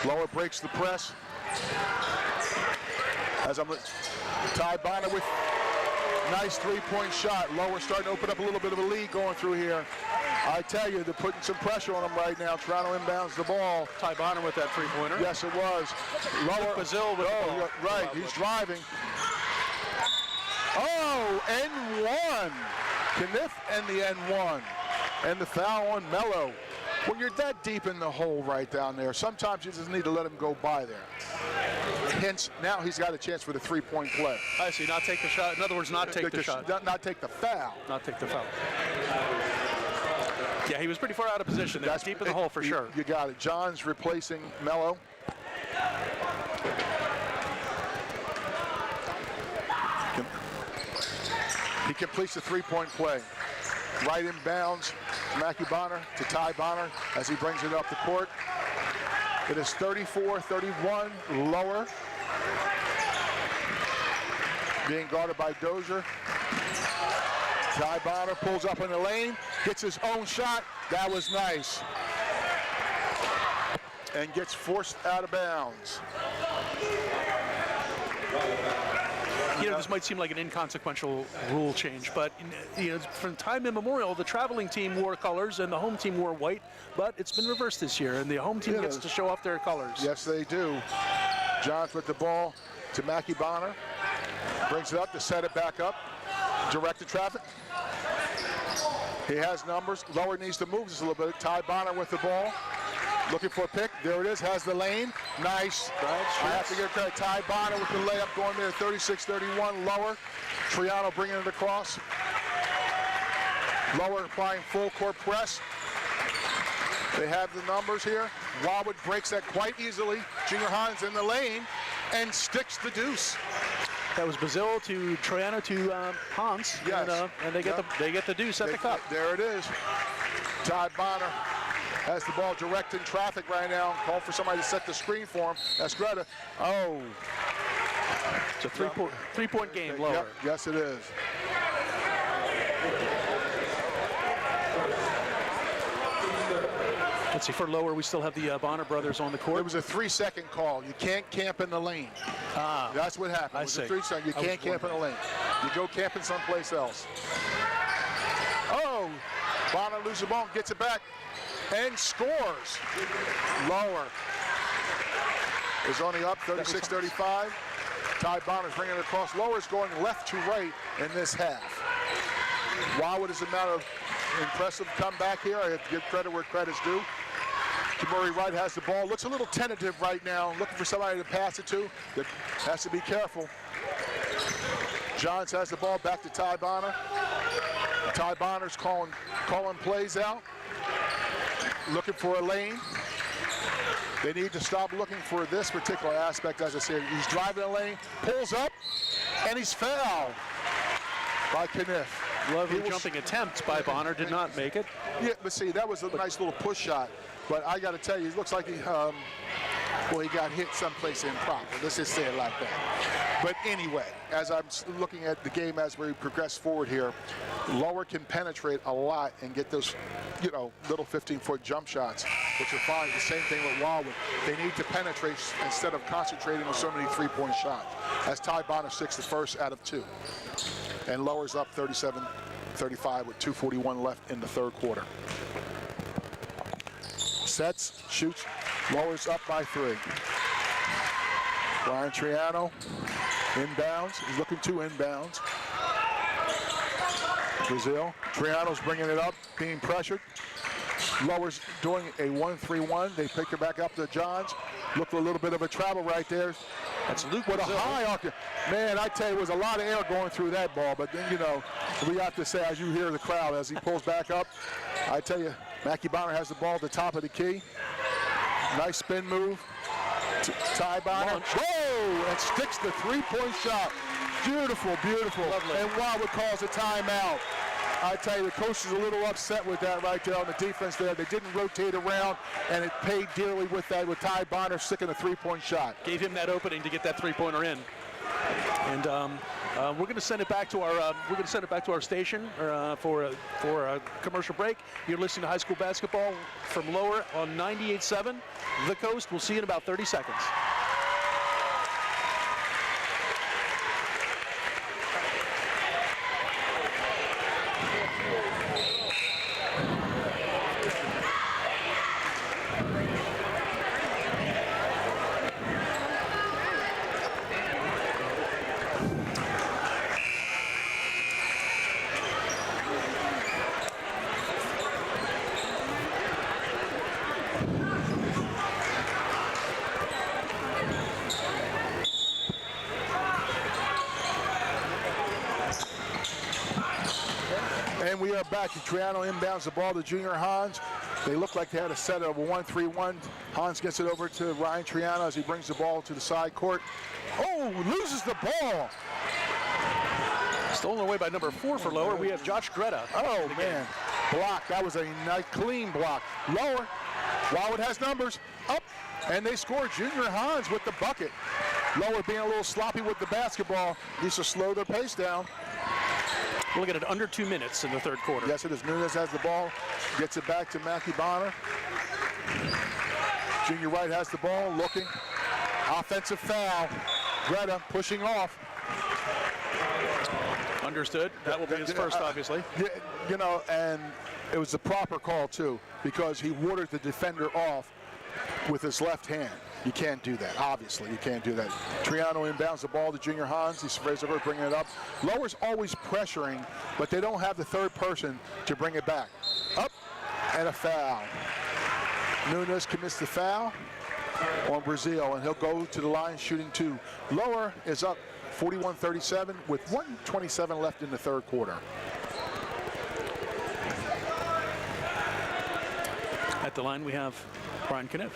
Lower breaks the press. Ty Bonner with nice 3-point shot. Lower starting to open up a little bit of a lead going through here. I tell you, they're putting some pressure on them right now. Toronto inbounds the ball. Ty Bonner with that 3-pointer. Yes, it was. Lower. Bazil with the ball. Right, he's driving. Oh, N1. Kniff and the N1. And the foul on Mello. When you're that deep in the hole right down there, sometimes you just need to let him go by there. Hence, now he's got a chance for the 3-point play. I see, not take the shot. In other words, not take the shot. Not take the foul. Not take the foul. Yeah, he was pretty far out of position there. That's deep in the hole for sure. You got it. John's replacing Mello. He completes the 3-point play. Right in bounds, Mackie Bonner to Ty Bonner as he brings it up the court. It is 34-31, Lower. Being guarded by Dozier. Ty Bonner pulls up in the lane, gets his own shot. That was nice. And gets forced out of bounds. This might seem like an inconsequential rule change, but from time immemorial, the traveling team wore colors and the home team wore white, but it's been reversed this year, and the home team gets to show off their colors. Yes, they do. Johns with the ball to Mackie Bonner. Brings it up to set it back up. Direct the traffic. He has numbers. Lower needs to move just a little bit. Ty Bonner with the ball. Looking for a pick. There it is. Has the lane. Nice. I have to give credit. Ty Bonner with the layup going there. 36-31. Lower. Triano bringing it across. Lower applying full court press. They have the numbers here. Wildwood breaks that quite easily. Junior Hines in the lane and sticks the deuce. That was Bazil to Triano to Hans. Yes. And they get the deuce at the cup. There it is. Ty Bonner has the ball direct in traffic right now. Call for somebody to set the screen for him. That's Greta. Oh. It's a three-point game, Lower. Yep. Yes, it is. Let's see, for Lower, we still have the Bonner brothers on the court. It was a 3-second call. You can't camp in the lane. That's what happened. It was a 3-second. You can't camp in the lane. You go camping someplace else. Oh, Bonner loses the ball, gets it back, and scores. Lower is only up 36-35. Ty Bonner's bringing it across. Lower's going left to right in this half. Wildwood is a matter of impressive comeback here. I have to give credit where credit's due. Kimuri Wright has the ball. Looks a little tentative right now. Looking for somebody to pass it to. That has to be careful. Johns has the ball back to Ty Bonner. Ty Bonner's calling plays out. Looking for a lane. They need to stop looking for this particular aspect. As I said, he's driving the lane, pulls up, and he's fouled by Kniff. Lovely jumping attempt by Bonner, did not make it. Yeah, but see, that was a nice little push shot. But I got to tell you, it looks like he got hit someplace improper. Let's just say it like that. But anyway, as I'm looking at the game as we progress forward here, Lower can penetrate a lot and get those, little 15-foot jump shots, which are fine. The same thing with Wildwood. They need to penetrate instead of concentrating on so many 3-point shots. As Ty Bonner sticks the first out of 2. and lowers up 37-35 with 2:41 left in the third quarter. Sets, shoots, lowers up by 3. Ryan Triano inbounds. He's looking to inbounds. Brazil. Triano's bringing it up, being pressured. Lowers doing a 1-3-1. They pick it back up to Johns. Look for a little bit of a travel right there. That's Luke With a Brazil. high arc. Man, I tell you, it was a lot of air going through that ball. But then, you know, we have to say, as you hear the crowd, as he pulls back up, I tell you, Mackey Bonner has the ball at the top of the key. Nice spin move. Ty Bonner. Launch. Whoa! And sticks the three-point shot. Beautiful, beautiful. Lovely. And Wildwood calls a timeout. I tell you, the coach is a little upset with that right there on the defense there. They didn't rotate around, and it paid dearly with that, with Ty Bonner sticking a three-point shot. Gave him that opening to get that three-pointer in. And we're going to send it back to our station for a commercial break. You're listening to high school basketball from Lower on 98.7 The Coast. We'll see you in about 30 seconds. And we are back. Triano inbounds the ball to Junior Hans. They look like they had a set of a 1-3-1. Hans gets it over to Ryan Triano as he brings the ball to the side court. Oh, loses the ball. Stolen away by number 4 for Lower. We have Josh Greta. Oh, man. Block. That was a nice, clean block. Lower. Wildwood has numbers. Up. And they score. Junior Hans with the bucket. Lower being a little sloppy with the basketball. Needs to slow their pace down. We're looking at under 2 minutes in the third quarter. Yes, it is. Nunez has the ball. Gets it back to Mackey Bonner. Junior Wright has the ball. Looking. Offensive foul. Greta pushing off. Understood. That will be his first, obviously. You know, and it was the proper call, too, because he watered the defender off with his left hand. You can't do that. Obviously, you can't do that. Triano inbounds the ball to Junior Hans. He's sprays over, bringing it up. Lower's always pressuring, but they don't have the third person to bring it back. Up, and a foul. Nunez commits the foul on Brazil, and he'll go to the line shooting 2. Lower is up 41-37 with 1:27 left in the third quarter. At the line, we have Brian Kniff.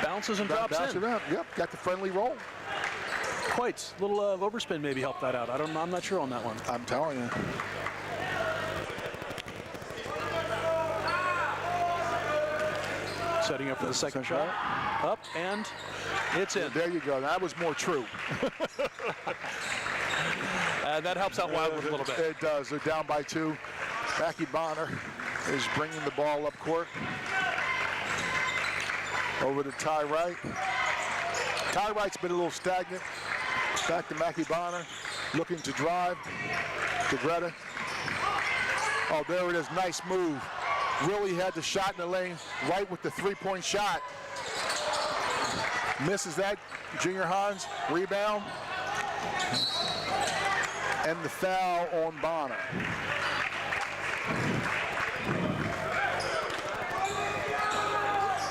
Bounces and drops Bounce in. it up. Yep, got the friendly roll. Quite. Little overspin maybe helped that out. I'm not sure on that one. I'm telling you. Setting up for the second shot. Up, and it's in. There you go. That was more true. And that helps out Wildwood a little bit. It does. They're down by 2. Mackey Bonner is bringing the ball up court. Over to Ty Wright. Ty Wright's been a little stagnant. Back to Mackey Bonner. Looking to drive. To Greta. Oh, there it is. Nice move. Really had the shot in the lane. Right with the three-point shot. Misses that. Junior Hans. Rebound. And the foul on Bonner.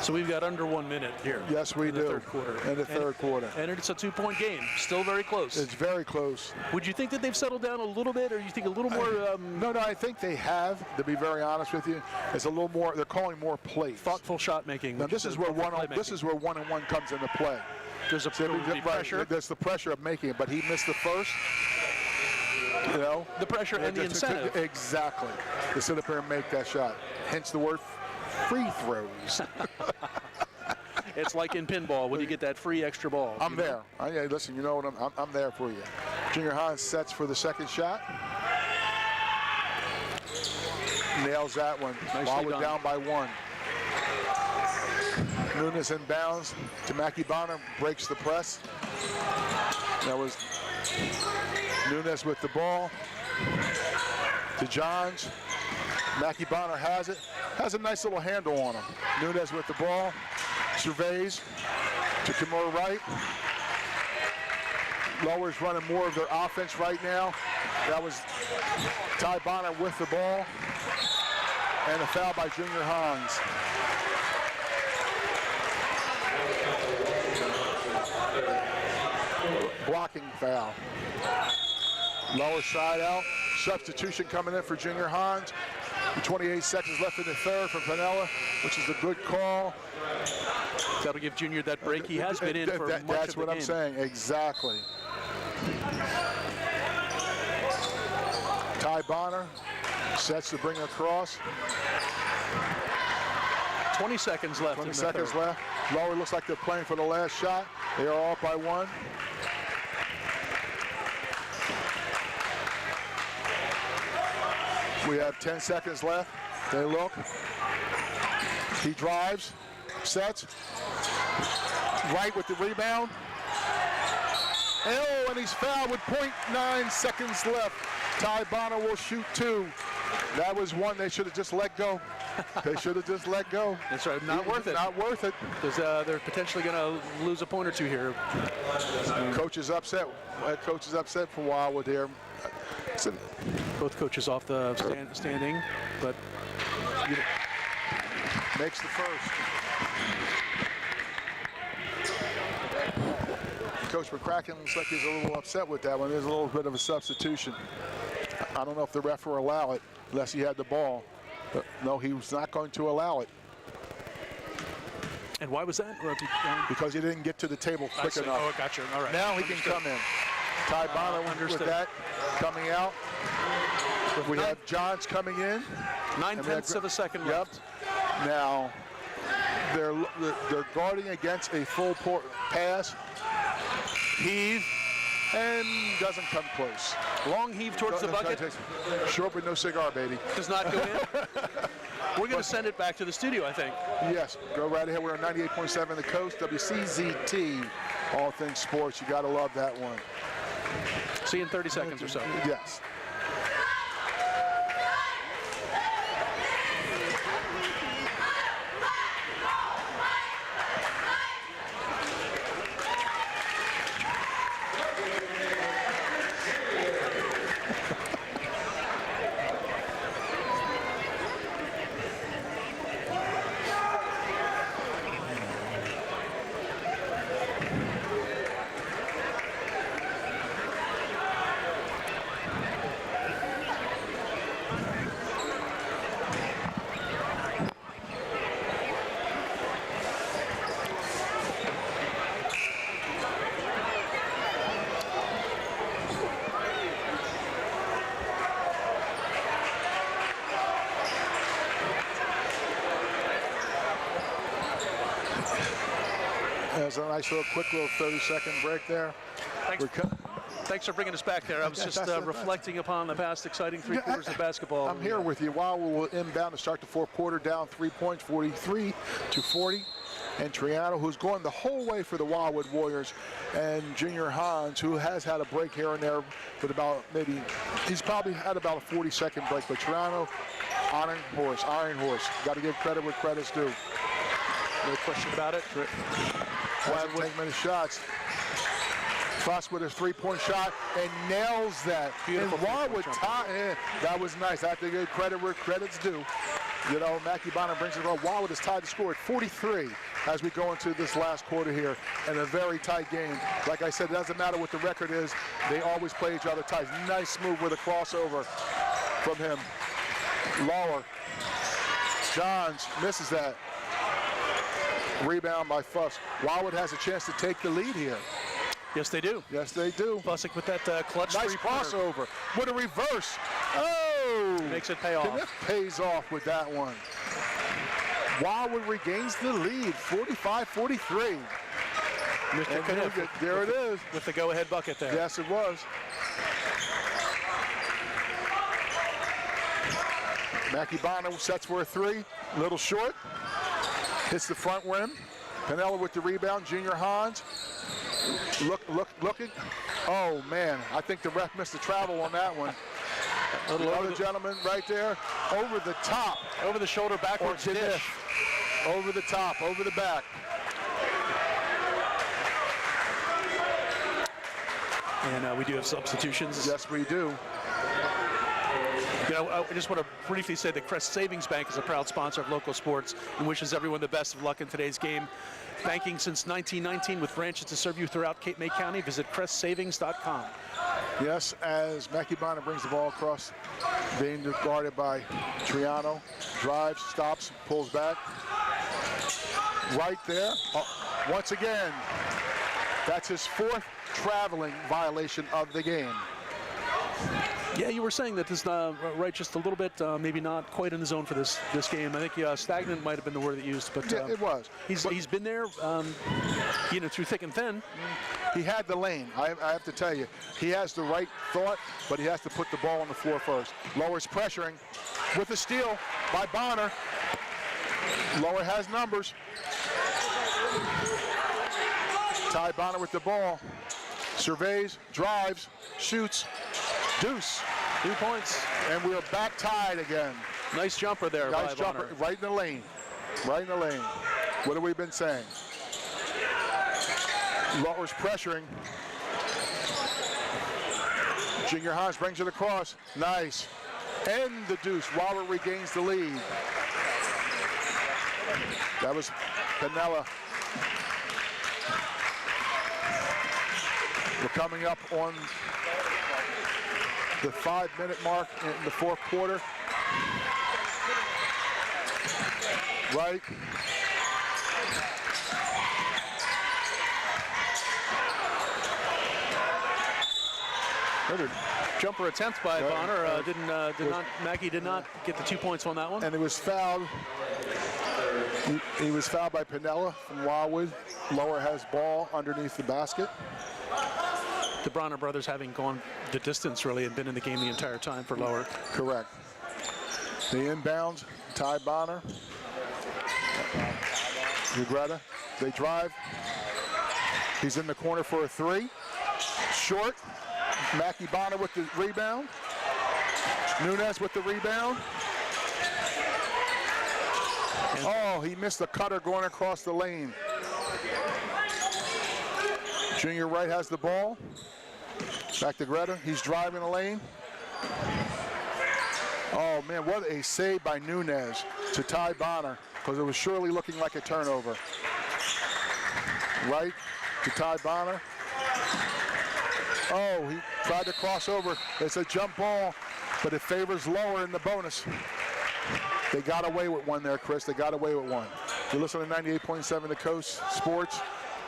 So we've got under 1 minute here. Yes, we in the do. Third quarter. In the third quarter. And it's a 2-point game. Still very close. It's very close. Would you think that they've settled down a little bit, or you think a little more No, I think they have, to be very honest with you. It's a little more, they're calling more plays. thoughtful shot making? Now, this is where one-on-one comes into play. There's a pressure. There's the pressure of making it, but he missed the first. You know, The pressure and the incentive. Exactly. To sit up here and make that shot. Hence the word free throws. It's like in pinball when you get that free extra ball. I'm there. Yeah, listen, you know what? I'm there for you. Junior Hans sets for the second shot. Nails that one. While we're down by 1. Nunez inbounds to Mackey Bonner. Breaks the press. That was Nunes with the ball to Johns. Mackey Bonner has it. Has a nice little handle on him. Nunes with the ball. Surveys to Kimura Wright. Lower's running more of their offense right now. That was Ty Bonner with the ball. And a foul by Junior Hans. Blocking foul. Lower side out. Substitution coming in for Junior Hans. 28 seconds left in the third from Pinella, which is a good call. That'll give Junior that break. He has been in for much of the game. That's what I'm saying, exactly. Ty Bonner sets to bring across. 20 seconds left. 20 seconds left. Lower looks like they're playing for the last shot. They are off by one. We have 10 seconds left. They look. He drives, sets. Wright with the rebound. And he's fouled with 0.9 seconds left. Ty Bonner will shoot two. That was one they should have just let go. They should have just let go. That's right. Not worth it. Not worth it. Because they're potentially going to lose a point or two here. Coach is upset. Head coach is upset for Wildwood here. Both coaches off the standing, but makes the first. Coach McCracken looks like he's a little upset with that one. There's a little bit of a substitution. I don't know if the ref will allow it unless he had the ball. But no, he was not going to allow it. And why was that? Because he didn't get to the table quick enough. Oh, gotcha. All right. Now he can come in. Ty Bonner with that coming out. We have Johns coming in. 9/10 of a second left. Now they're guarding against a full pass. Heave and doesn't come close. Long heave towards the bucket. Short but no cigar, baby. Does not go in. We're going to send it back to the studio, I think. Yes, go right ahead. We're on 98.7 The Coast, WCZT, all things sports. You got to love that one. See you in 30 seconds or so. Yes. There's a nice little quick little 30-second break there. Thanks for bringing us back there. I was just reflecting upon the past exciting three quarters of basketball. I'm here with you. Wildwood will inbound to start the fourth quarter, down 3 points, 43-40. And Triano, who's going the whole way for the Wildwood Warriors, and Junior Hans, who has had a break here and there, but he's probably had about a 40-second break. But Triano, Iron Horse. Got to give credit where credit's due. No question about it. Wildwood take many shots. Foss with his three-point shot and nails that. Beautiful. And Wildwood that was nice. I have to give credit where credit's due. You know, Mackey Bonner brings it on. Wildwood is tied to score at 43 as we go into this last quarter here, and a very tight game. Like I said, it doesn't matter what the record is. They always play each other tight. Nice move with a crossover from him. Lower. Johns misses that. Rebound by Fuss. Wildwood has a chance to take the lead here. Yes, they do. Yes, they do. Fussick with that clutch nice crossover with a reverse. Oh! Makes it pay off. It pays off with that one. Wildwood regains the lead, 45-43. Mr. Kniff, there it is. With the go-ahead bucket there. Yes, it was. Mackey Bonner sets for a three. Little short. Hits the front rim. Pinella with the rebound. Junior Hans Looking. Oh, man. I think the ref missed the travel on that one. The other gentleman right there, over the top. Over the shoulder, backwards Or dish. Over the top, over the back. And we do have substitutions. Yes, we do. You know, I just want to briefly say that Crest Savings Bank is a proud sponsor of local sports and wishes everyone the best of luck in today's game. Banking since 1919 with branches to serve you throughout Cape May County. Visit CrestSavings.com. Yes, as Mackey Bonner brings the ball across, being guarded by Triano. Drives, stops, pulls back. Right there. Once again, that's his 4th traveling violation of the game. Yeah, you were saying that this right just a little bit, maybe not quite in the zone for this game. I think stagnant might have been the word that used, but Yeah, it was. He's been there, you know, through thick and thin. He had the lane. I have to tell you, he has the right thought, but he has to put the ball on the floor first. Lower's pressuring with a steal by Bonner. Lower has numbers. Ty Bonner with the ball. Surveys, drives, shoots. Deuce. 2 points. And we're back tied again. Nice jumper there by Nice jumper, Bonner. right in the lane. Right in the lane. What have we been saying? Lower's pressuring. Junior Haas brings it across. Nice. And the deuce. Waller regains the lead. That was Pinella. We're coming up on the 5-minute mark in the 4th quarter. Right. Another jumper attempt by Bonner. Mackey did not get the 2 points on that one. And he was fouled. He was fouled by Pinella from Wildwood. Lower has ball underneath the basket. The Bronner brothers having gone the distance really and been in the game the entire time for Lower. Correct. The inbounds, Ty Bonner. Regretta. They drive. He's in the corner for a 3. Short. Mackey Bonner with the rebound. Nunez with the rebound. Oh, he missed the cutter going across the lane. Junior Wright has the ball. Back to Greta. He's driving the lane. Oh, man, what a save by Nunez to Ty Bonner, because it was surely looking like a turnover. Right to Ty Bonner. Oh, he tried to cross over. It's a jump ball, but it favors Lower in the bonus. They got away with one there, Chris. They got away with one. You're listening to 98.7 to Coast Sports.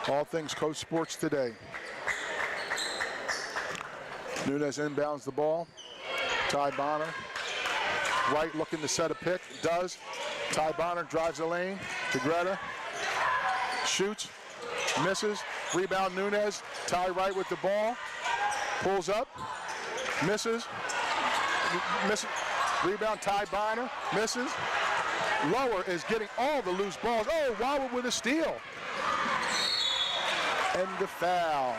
All things Coast Sports today. Nunez inbounds the ball. Ty Bonner. Wright looking to set a pick. Does. Ty Bonner drives the lane to Greta. Shoots. Misses. Rebound Nunez. Ty Wright with the ball. Pulls up. Misses. Misses. Rebound Ty Bonner. Misses. Lower is getting all the loose balls. Oh, Wildwood with a steal. And the foul.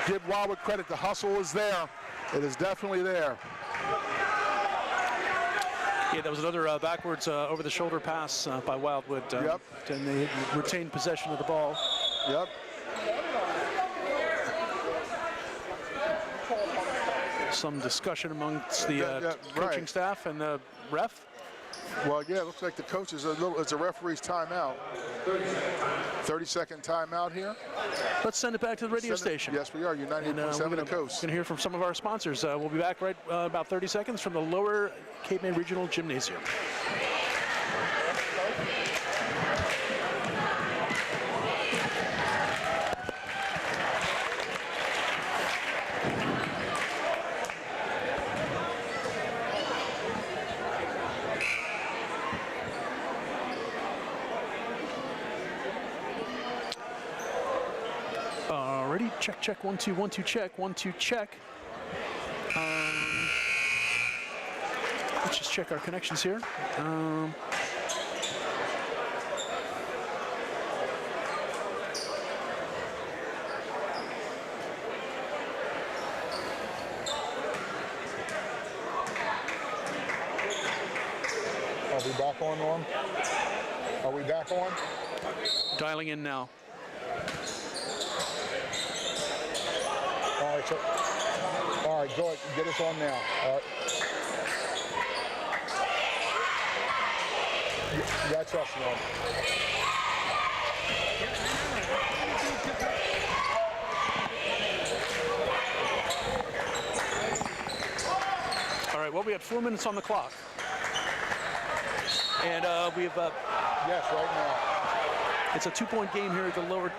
Give Wildwood credit. The hustle is there. It is definitely there. Yeah, that was another backwards over-the-shoulder pass by Wildwood. Yep. And they retained possession of the ball. Yep. Some discussion amongst the coaching right. staff and the ref. Well, yeah, it looks like the coach is it's a referee's timeout. 30-second timeout here. Let's send it back to the radio station. Yes, we are. You're 98.7 the Coast. Going to hear from some of our sponsors. We'll be back right about 30 seconds from the Lower Cape May Regional Gymnasium. Check, check, 1, 2, 1, 2, check, 1, 2, check. Let's just check our connections here. Are we back on, Norm? Are we back on? Dialing in now. All right, so, all right, go ahead, get us on now. All right. That's us, Norm. All right, well, we had 4 minutes on the clock. And we've Yes, right now. it's a 2-point game here at the Lower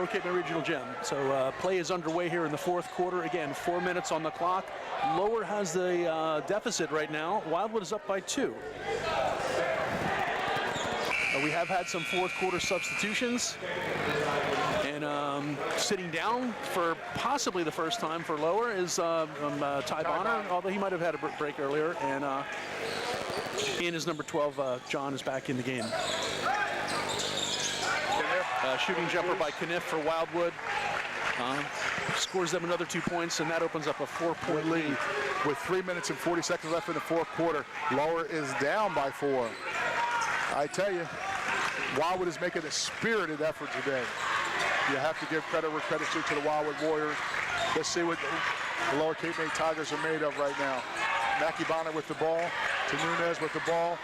Cape May Regional Gym. So play is underway here in the fourth quarter. Again, 4 minutes on the clock. Lower has the deficit right now. Wildwood is up by 2. We have had some fourth quarter substitutions. And sitting down for possibly the first time for Lower is Ty Bonner, although he might have had a break earlier. And in his number 12, John is back in the game. Shooting jumper by Kniff for Wildwood. Scores them another 2 points, and that opens up a 4-point lead. With 3 minutes and 40 seconds left in the fourth quarter, Lower is down by 4. I tell you, Wildwood is making a spirited effort today. You have to give credit where credit's due to the Wildwood Warriors. Let's see what the Lower Cape May Tigers are made of right now. Mackie Bonner with the ball, to Nunez with the ball,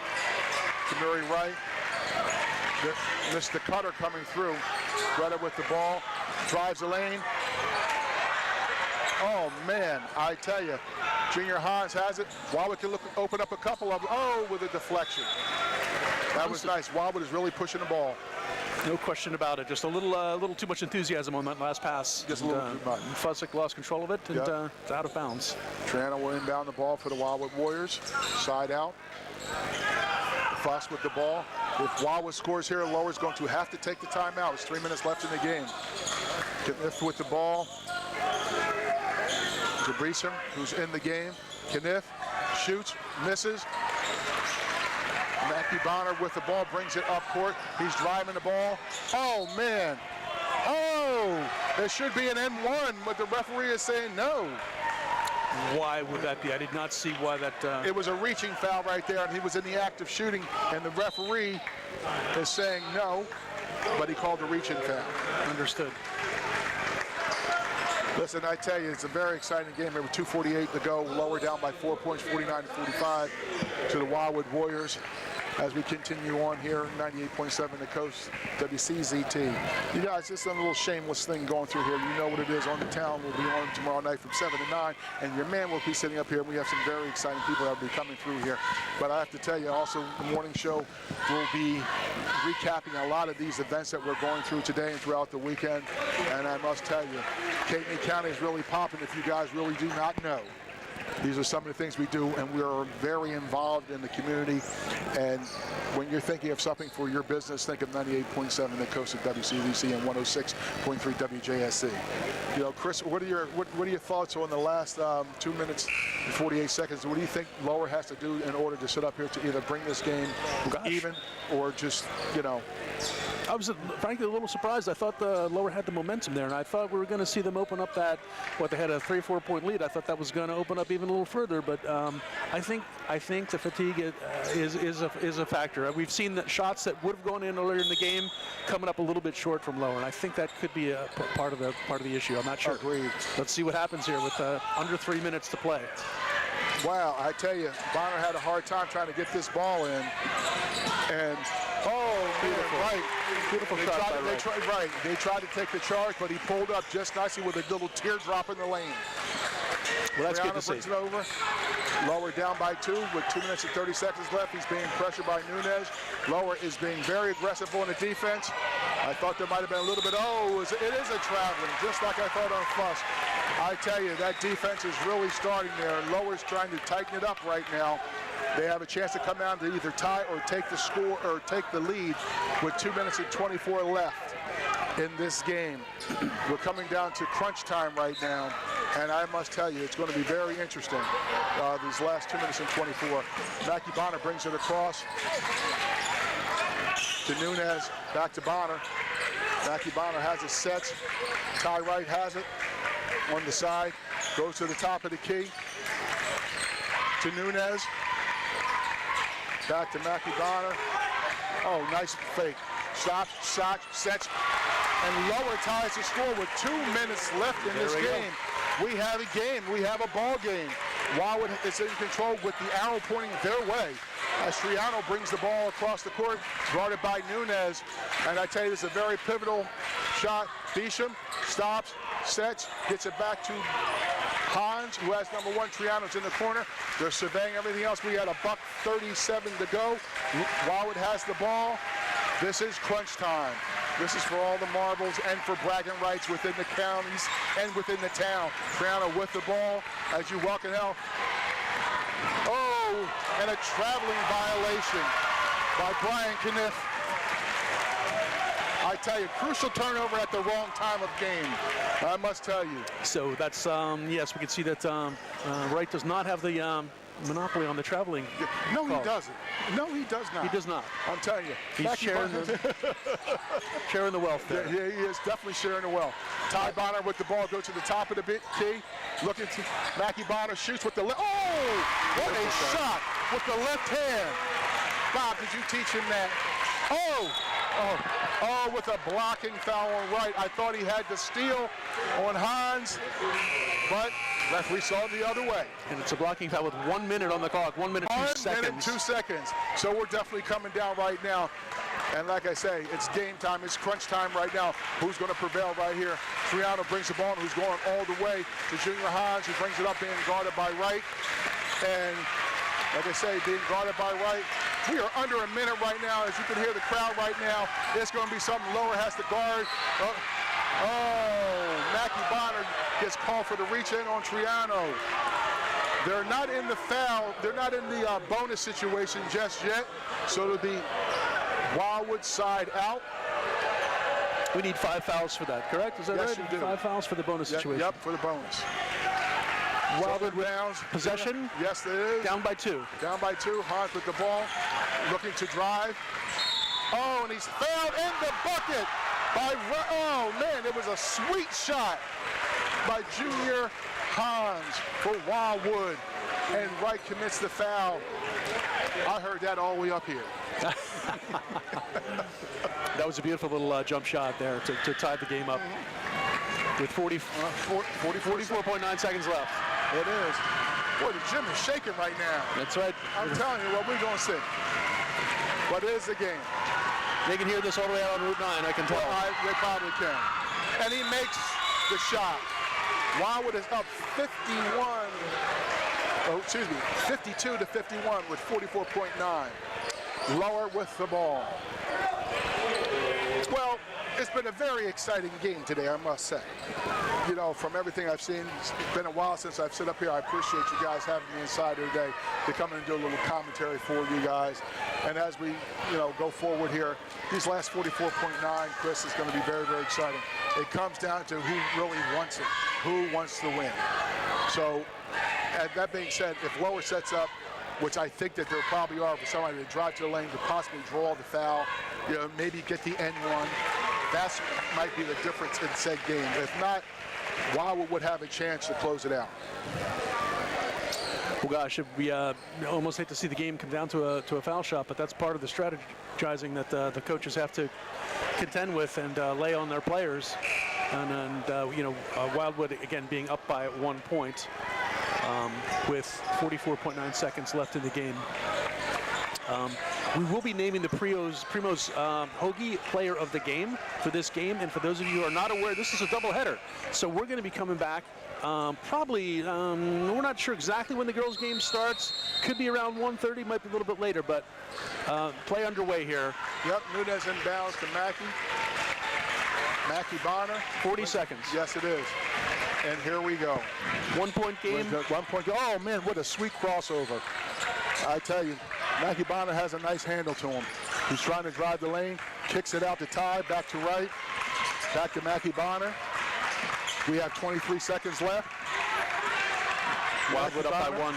to Murray Wright. Mr. Cutter coming through. Greta with the ball, drives the lane. Oh man, I tell you, Junior Hans has it. Wildwood can open up a couple of them. Oh, with a deflection. That was nice. Wildwood is really pushing the ball. No question about it. Just a little too much enthusiasm on that last pass. Just a little too much. Fuzzik lost control of it, and it's out of bounds. Triano will inbound the ball for the Wildwood Warriors. Side out. Fuss with the ball. If Wildwood scores here, Lower's going to have to take the timeout. It's 3 minutes left in the game. Kniff with the ball. Jabrisom, who's in the game. Kniff shoots, misses. Mackie Bonner with the ball, brings it up court. He's driving the ball. Oh, man. Oh, there should be an N1, but the referee is saying no. Why would that be? I did not see why that... It was a reaching foul right there, and he was in the act of shooting, and the referee is saying no, but he called a reaching foul. Understood. Listen, I tell you, it's a very exciting game. There were 2:48 to go. Lower down by 4 points, 49-45 to the Wildwood Warriors. As we continue on here, 98.7 The Coast, WCZT. You guys, this is a little shameless thing going through here. You know what it is. On the Town will be on tomorrow night from 7 to 9, and your man will be sitting up here. And we have some very exciting people that will be coming through here. But I have to tell you, also, the morning show will be recapping a lot of these events that we're going through today and throughout the weekend. And I must tell you, Cape May County is really popping if you guys really do not know. These are some of the things we do, and we are very involved in the community. And when you're thinking of something for your business, think of 98.7 The Coast at WCVC and 106.3 WJSC. You know, Chris, what are your thoughts on the last 2 minutes and 48 seconds? What do you think Lower has to do in order to sit up here to either bring this game even or just, you know? I was frankly a little surprised. I thought the Lower had the momentum there, and I thought we were going to see them open up that, they had a 3-4 point lead. I thought that was going to open up even a little further, but I think the fatigue is a factor. We've seen that shots that would have gone in earlier in the game coming up a little bit short from Lower, and I think that could be a part of the issue. I'm not sure. Agreed. Let's see what happens here with under 3 minutes to play. Wow, I tell you, Bonner had a hard time trying to get this ball in, and beautiful. Right. Beautiful shot. They tried to take the charge, but he pulled up just nicely with a little teardrop in the lane. Well, that's good to brings see. it over. Lower down by 2 with 2 minutes and 30 seconds left. He's being pressured by Nunez. Lower is being very aggressive on the defense. I thought there might have been a little bit, it is a traveling, just like I thought on Fuss. I tell you, that defense is really starting there. Lower's trying to tighten it up right now. They have a chance to come down to either tie or take the score or take the lead with 2 minutes and 24 left in this game. We're coming down to crunch time right now, and I must tell you, it's going to be very interesting, these last 2 minutes and 24. Mackie Bonner brings it across to Nunez, back to Bonner. Mackie Bonner has it set. Ty Wright has it on the side, goes to the top of the key to Nunez. Back to Mackie Bonner. Oh, nice fake. Stops, shot, sets, and Lower ties the score with 2 minutes left in this game. We have a game. We have a ball game. Wildwood is in control with the arrow pointing their way as Triano brings the ball across the court, guarded by Nunez. And I tell you, this is a very pivotal shot. Beecham stops, sets, gets it back to Hans, who has number 1. Triano's in the corner. They're surveying everything else. We had a $1:37 to go. Wildwood has the ball. This is crunch time. This is for all the marbles and for bragging rights within the counties and within the town. Triano with the ball as you walk it out. Oh, and a traveling violation by Brian Kniff. I tell you, crucial turnover at the wrong time of game, I must tell you. So that's, yes, we can see that Wright does not have the monopoly on the traveling. No, call. he doesn't. No, he does not. He does not. I'm telling you. He's sharing the wealth there. Yeah, he is definitely sharing the wealth. Ty Bonner with the ball, goes to the top of the key. Looking to Mackie Bonner, shoots with the left. Oh, what a shot with the left hand. Bob, did you teach him that? Oh, with a blocking foul on Wright. I thought he had the steal on Hans, but referee saw it the other way. And it's a blocking foul with 1 minute on the clock, 1 minute, 2 seconds. 1 minute, 2 seconds. So we're definitely coming down right now. And like I say, it's game time, it's crunch time right now. Who's going to prevail right here? Triano brings the ball, who's going all the way to Junior Hans, who brings it up, being guarded by Wright. And like I say, being guarded by Wright. We are under a minute right now. As you can hear the crowd right now, it's going to be something Lower has to guard. Mackie Bonner gets called for the reach in on Triano. They're not in the foul. They're not in the bonus situation just yet. So it'll be Wildwood side out. We need 5 fouls for that, correct? Is that Yes, right? you do. 5 fouls for the bonus situation. Yep, for the bonus. Wildwood downs. possession. Yes, it is. Down by 2. Down by 2. Hans with the ball, looking to drive. Oh, and he's fouled in the bucket by, oh man, it was a sweet shot by Junior Hans for Wildwood. And Wright commits the foul. I heard that all the way up here. That was a beautiful little jump shot there to tie the game up with 44.9 seconds left. It is. Boy, the gym is shaking right now. That's right. I'm telling you what we're going to see. But it is the game. They can hear this all the way out on Route 9, I can tell. Well, they probably can. And he makes the shot. Wildwood is up 52 to 51 with 44.9. Lower with the ball. Well, it's been a very exciting game today, I must say. You know, from everything I've seen, it's been a while since I've sit up here. I appreciate you guys having me inside here today to come in and do a little commentary for you guys. And as we, go forward here, these last 44.9, Chris, is going to be very, very exciting. It comes down to who really wants it, who wants to win. So, that being said, if Lower sets up, which I think that there probably are for somebody to drive to the lane to possibly draw the foul, maybe get the N1. That might be the difference in said game. If not, Wildwood would have a chance to close it out. Well, gosh, we almost hate to see the game come down to a foul shot, but that's part of the strategizing that the coaches have to contend with and lay on their players. And Wildwood, again, being up by 1 point with 44.9 seconds left in the game. We will be naming the Primo's Hoagie Player of the Game for this game. And for those of you who are not aware, this is a doubleheader. So we're going to be coming back probably, we're not sure exactly when the girls' game starts. Could be around 1:30, might be a little bit later, but play underway here. Yep, Nunez inbounds to Mackie. Mackie Bonner. 40 seconds. Yes, it is. And here we go. 1 point game. 1 point. Oh, man, what a sweet crossover. I tell you, Mackie Bonner has a nice handle to him. He's trying to drive the lane, kicks it out to Ty, back to Wright, back to Mackie Bonner. We have 23 seconds left. Wildwood up by 1.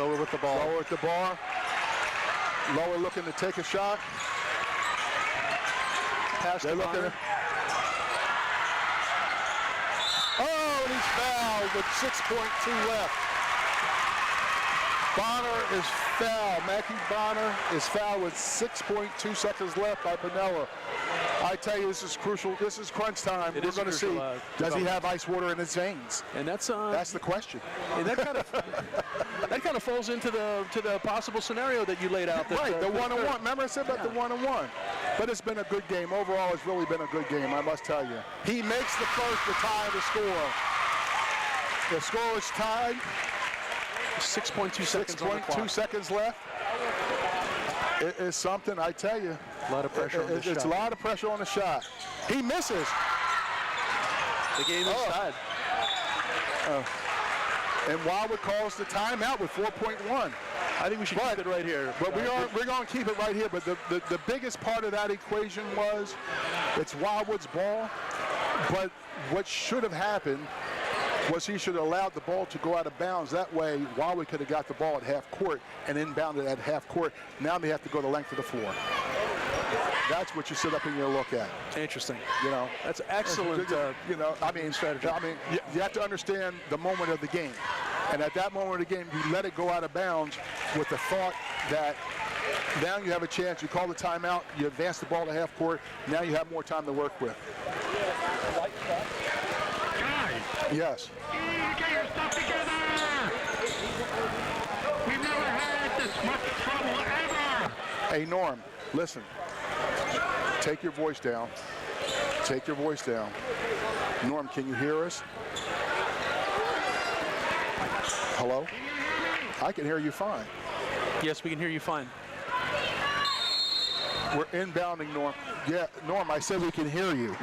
Lower with the ball. Lower with the ball. Lower looking to take a shot. Pass to Bonner. Oh, and he's fouled with 6.2 left. Bonner is fouled. Mackie Bonner is fouled with 6.2 seconds left by Pinella. I tell you, this is crucial. This is crunch time. We're going to see, does he have ice water in his veins? And that's the question. And that kind of falls into the possible scenario that you laid out. That, right, the one-on-one. Remember I said about the one-on-one. But it's been a good game. Overall, it's really been a good game, I must tell you. He makes the first to tie the score. The score is tied. 6.2 seconds on the clock. 6.2 seconds left. It is something, I tell you. A lot of pressure on the shot. It's a lot of pressure on the shot. He misses. The game is tied. And Wildwood calls the timeout with 4.1. I think we should keep it right here. But we're going to keep it right here. But the biggest part of that equation was it's Wildwood's ball. But what should have happened was he should have allowed the ball to go out of bounds. That way, Wildwood could have got the ball at half court and inbounded at half court. Now they have to go the length of the floor. That's what you sit up and you look at. Interesting. You know, that's excellent. Strategy. I mean, you have to understand the moment of the game, and at that moment of the game, you let it go out of bounds with the thought that now you have a chance. You call the timeout. You advance the ball to half court. Now you have more time to work with. Yes. Get your stuff together! We've never had this much trouble ever! Hey, Norm, listen. Take your voice down. Take your voice down. Norm, can you hear us? Hello? I can hear you fine. Yes, we can hear you fine. We're inbounding, Norm. Yeah, Norm, I said we can hear you.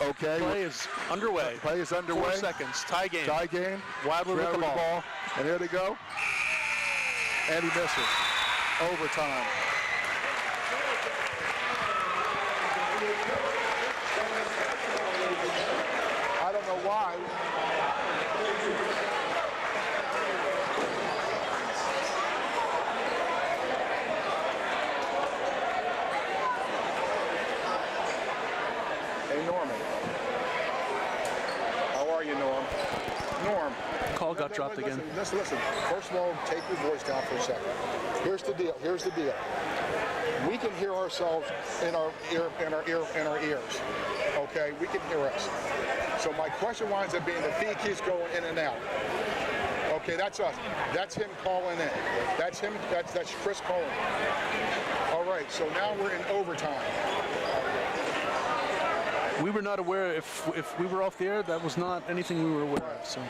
Okay. Play is underway. Play is underway. 4 seconds. Tie game. Tie game. Wildwood with the ball. And here they go. And he misses. Overtime. I don't know why. Hey, Norman. How are you, Norm? Norm. Call got dropped again. Listen. First of all, take your voice down for a second. Here's the deal. We can hear ourselves in our ears. Okay, we can hear us. So my question winds up being the feed keeps going in and out. Okay, that's us. That's him calling in. That's him. That's Chris calling. All right. So now we're in overtime. We were not aware if we were off the air. That was not anything we were aware of. So.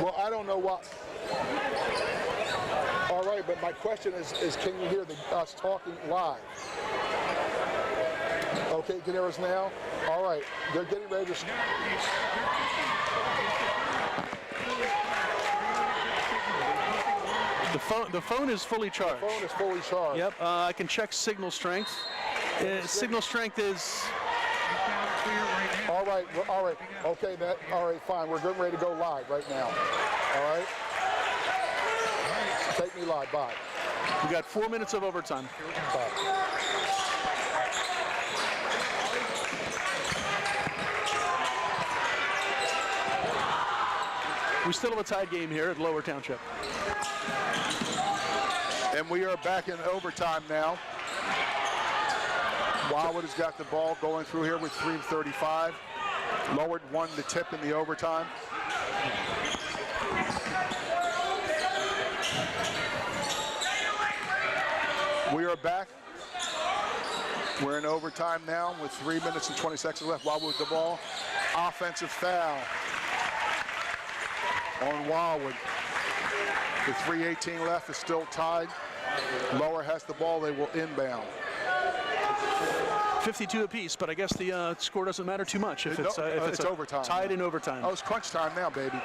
Well, I don't know what. All right, but my question is can you hear us talking live? Okay, you can hear us now? All right, they're getting ready to... The phone is fully charged. The phone is fully charged. Yep, I can check signal strength. Signal strength is... All right. Okay, all right, fine. We're getting ready to go live right now. All right? Take me live. Bye. We got 4 minutes of overtime. Bye. We still have a tied game here at Lower Township. And we are back in overtime now. Wildwood has got the ball going through here with 3:35. Lowered won the tip in the overtime. We are back. We're in overtime now with 3 minutes and 20 seconds left. Wildwood with the ball. Offensive foul on Wildwood. With 3:18 left, it's still tied. Lower has the ball. They will inbound. 52 apiece, but I guess the score doesn't matter too much if it's overtime. Tied in overtime. Oh, it's crunch time now, baby.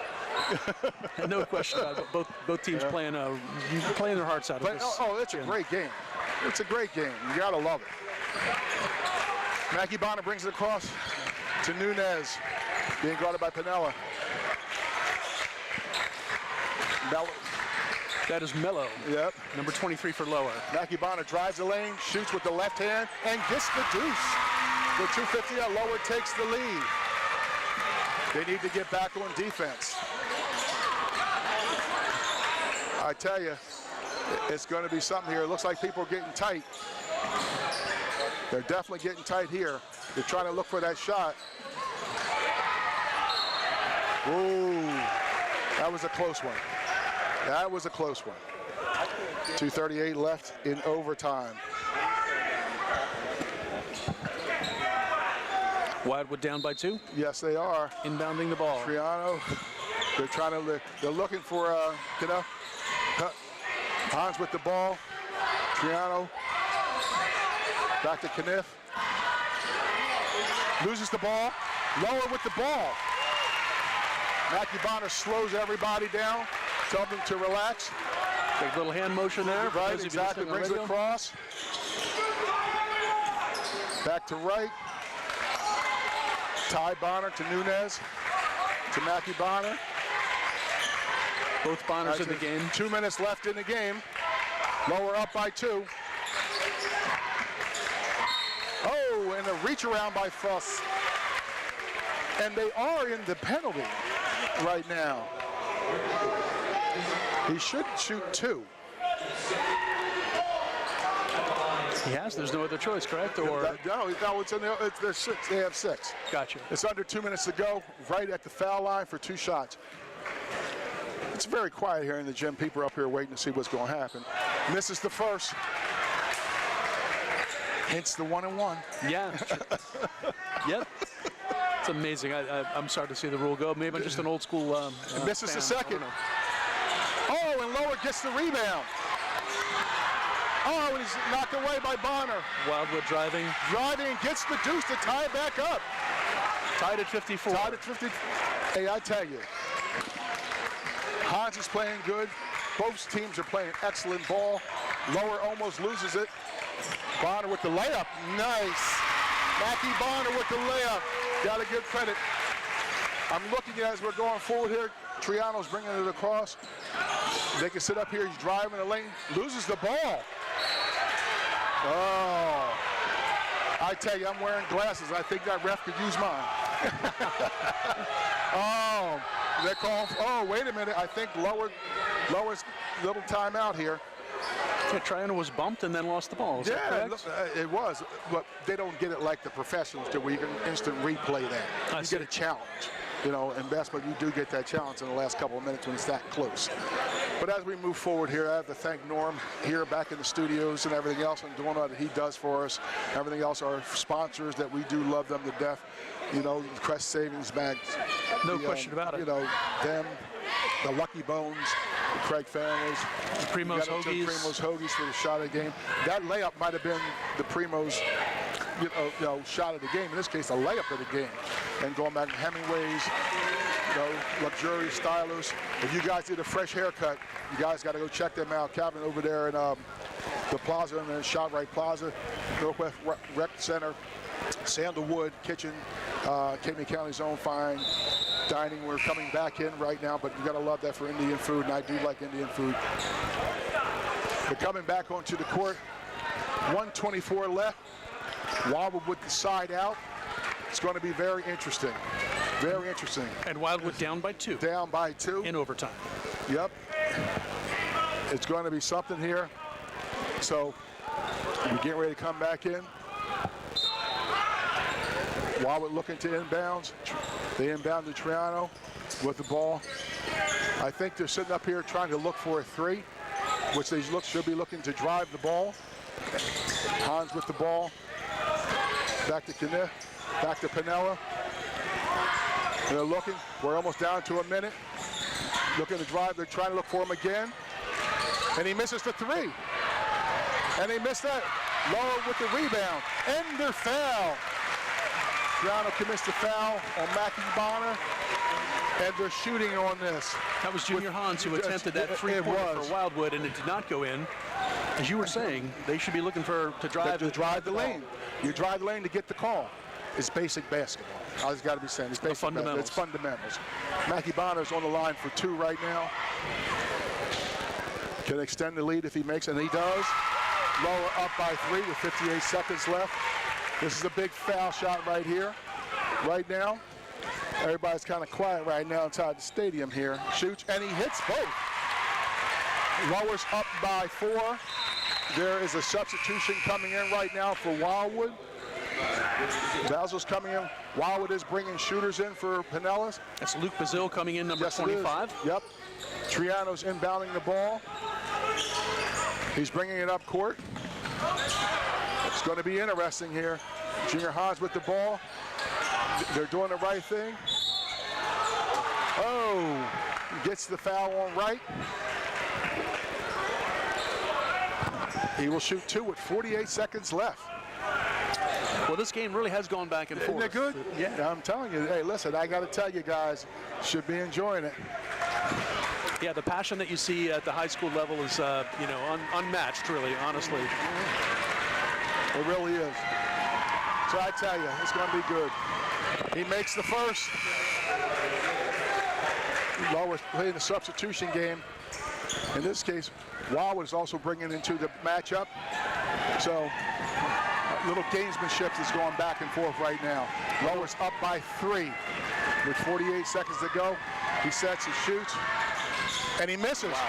No question about it. Both teams playing their hearts out of this. Oh, it's a great game. It's a great game. You gotta love it. Mackie Bonner brings it across to Nunez, being guarded by Pinella. That is Mello. Yep. Number 23 for Lower. Mackie Bonner drives the lane, shoots with the left hand, and gets the deuce. The 250 Lower takes the lead. They need to get back on defense. I tell you, it's going to be something here. It looks like people are getting tight. They're definitely getting tight here. They're trying to look for that shot. Ooh, that was a close one. That was a close one. 2:38 left in overtime. Wildwood down by 2. Yes, they are. Inbounding the ball. Triano, they're looking for, Hans with the ball. Triano, back to Kniff. Loses the ball. Lower with the ball. Mackie Bonner slows everybody down. Tells them to relax. Take a little hand motion there. Right, exactly. Brings it across. Back to right. Ty Bonner to Nunez. To Mackie Bonner. Both Bonners in the game. 2 minutes left in the game. Lower up by 2. Oh, and a reach around by Fuss. And they are in the penalty right now. He should shoot 2. He has. There's no other choice, correct? Or No, there's 6. They have 6. Gotcha. It's under 2 minutes to go, right at the foul line for 2 shots. It's very quiet here in the gym. People are up here waiting to see what's going to happen. Misses the first. Hits the 1-and-1. Yeah. Yep. It's amazing. I'm sorry to see the rule go. Maybe I'm just an old school. Misses fan. the second. Oh, and Lower gets the rebound. Oh, and he's knocked away by Bonner. Wildwood driving. Driving, gets the deuce to tie it back up. Tied at 54. Tied at 50. Hey, I tell you, Hans is playing good. Both teams are playing excellent ball. Lower almost loses it. Bonner with the layup. Nice. Mackie Bonner with the layup. Got to give credit. I'm looking as we're going forward here. Triano's bringing it across. They can sit up here. He's driving the lane. Loses the ball. Oh. I tell you, I'm wearing glasses. I think that ref could use mine. Oh, they call. Oh, wait a minute. I think Lower's little timeout here. Yeah, Triano was bumped and then lost the ball. Is that correct? It was, but they don't get it like the professionals do, where you can instant replay that. You get a challenge. You know, in basketball, you do get that challenge in the last couple of minutes when it's that close. But as we move forward here, I have to thank Norm here back in the studios and everything else and doing what he does for us. Everything else, our sponsors that we do love them to death. You know, the Crest Savings Bank. No question about it. You know, them, the Lucky Bones, the Craig families. The Primo's Hoagies. Primo's Hoagies for the shot of the game. That layup might have been the Primo's shot of the game. In this case, a layup of the game. And going back to Hemingway's, luxurious stylers. If you guys did a fresh haircut, you guys got to go check them out. Calvin over there in the plaza, and then ShopRite Plaza, Northwest Rec Center, Sandalwood Kitchen, Cape County's own fine dining. We're coming back in right now, but you got to love that for Indian food, and I do like Indian food. They're coming back onto the court. 1:24 left. Wildwood with the side out. It's going to be very interesting. Very interesting. And Wildwood down by 2. Down by 2. In overtime. Yep. It's going to be something here. So we're getting ready to come back in. Wildwood looking to inbounds. They inbound to Triano with the ball. I think they're sitting up here trying to look for a 3, which they should be looking to drive the ball. Hans with the ball. Back to Kniff. Back to Pinella. They're looking. We're almost down to a minute. Looking to drive. They're trying to look for him again. And he misses the 3. And he missed that. Lower with the rebound. Ender foul. Triano commits the foul on Mackie Bonner. And they're shooting on this. That was Junior Hans who attempted that three-pointer for Wildwood, and it did not go in. As you were saying, they should be looking to drive the lane. You drive the lane to get the call. It's basic basketball. I just got to be saying, it's basic fundamentals. It's fundamentals. Mackie Bonner's on the line for 2 right now. Can extend the lead if he makes it, and he does. Lower up by 3 with 58 seconds left. This is a big foul shot right here, right now. Everybody's kind of quiet right now inside the stadium here. Shoots, and he hits both. Lowers up by 4. There is a substitution coming in right now for Wildwood. Basil's coming in. Wildwood is bringing shooters in for Pinellas. It's Luke Bazil coming in, number Yes, it is. 25. Yep. Triano's inbounding the ball. He's bringing it up court. It's going to be interesting here. Junior Haas with the ball. They're doing the right thing. Oh, gets the foul on right. He will shoot 2 with 48 seconds left. Well, this game really has gone back and forth. Isn't it good? Yeah. I'm telling you, hey, listen, I got to tell you guys, should be enjoying it. Yeah, the passion that you see at the high school level is, unmatched, really, honestly. It really is. So I tell you, it's going to be good. He makes the first. Lowers playing the substitution game. In this case, Wildwood is also bringing into the matchup. So little gamesmanship is going back and forth right now. Lowers up by 3 with 48 seconds to go. He sets, he shoots, and he misses. Wow.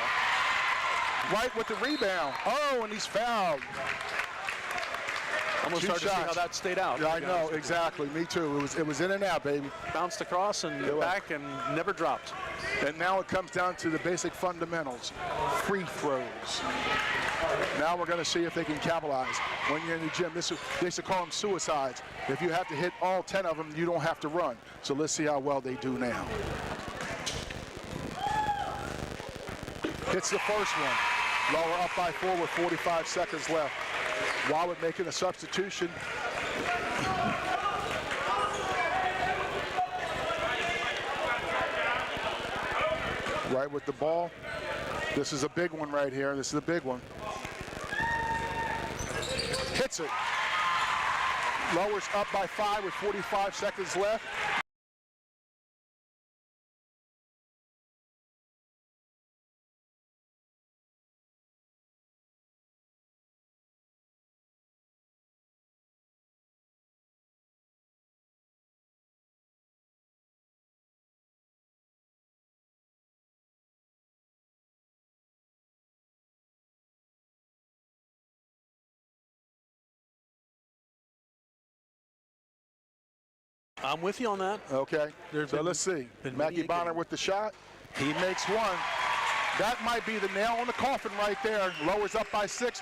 Right with the rebound. Oh, and he's fouled. Almost 2 hard to see shots. how that stayed out. Yeah, I know, exactly. Me too. It was in and out, baby. Bounced across and back and never dropped. And now it comes down to the basic fundamentals. Free throws. Now we're going to see if they can capitalize. When you're in the gym, they used to call them suicides. If you have to hit all 10 of them, you don't have to run. So let's see how well they do now. Hits the first one. Lower up by 4 with 45 seconds left. Wildwood making a substitution. Right with the ball. This is a big one right here. This is a big one. Hits it. Lowers up by 5 with 45 seconds left. I'm with you on that. Okay, so let's see. Mackie Bonner with the shot. He makes one. That might be the nail on the coffin right there. Lowers up by 6.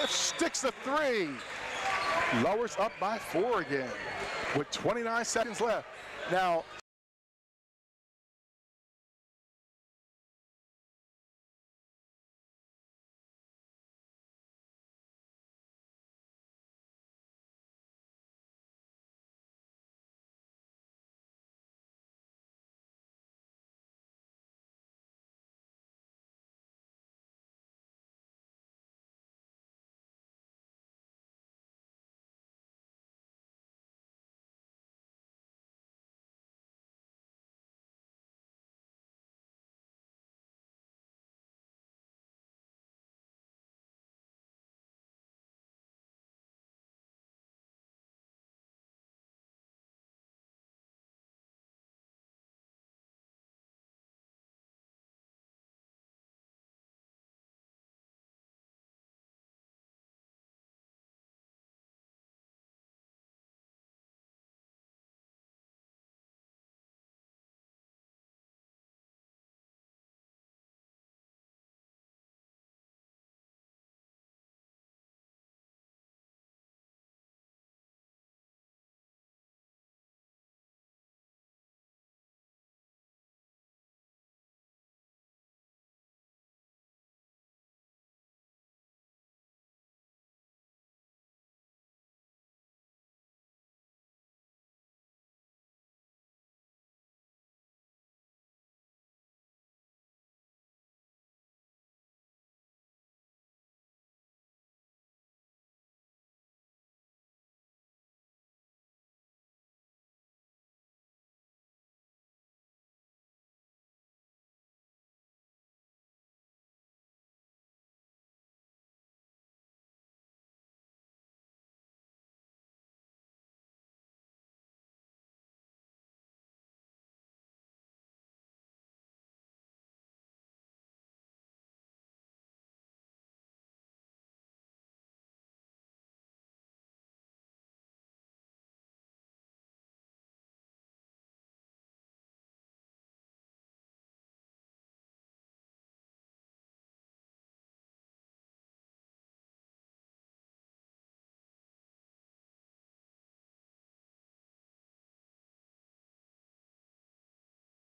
Sticks the 3. Lowers up by 4 again with 29 seconds left. Now,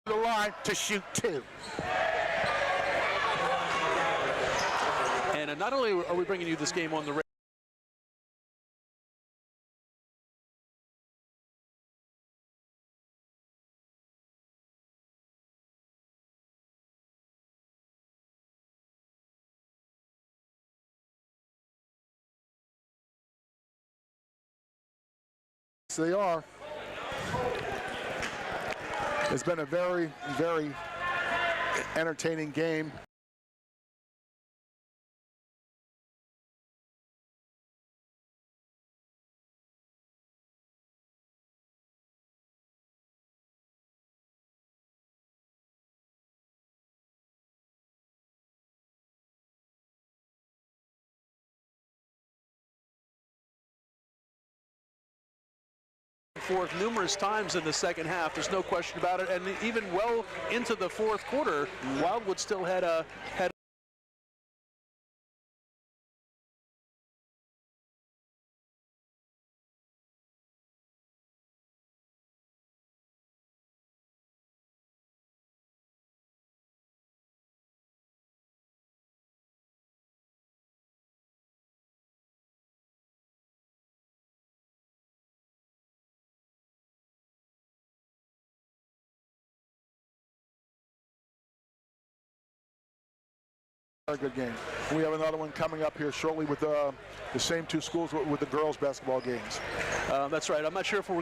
the line to shoot 2. And not only are we bringing you this game on the radio, They are. It's been a very, very entertaining game. forth numerous times in the second half. There's no question about it. And even well into the fourth quarter, Wildwood still had A good game. We have another one coming up here shortly with the same 2 schools with the girls basketball games. That's right. I'm not sure if we're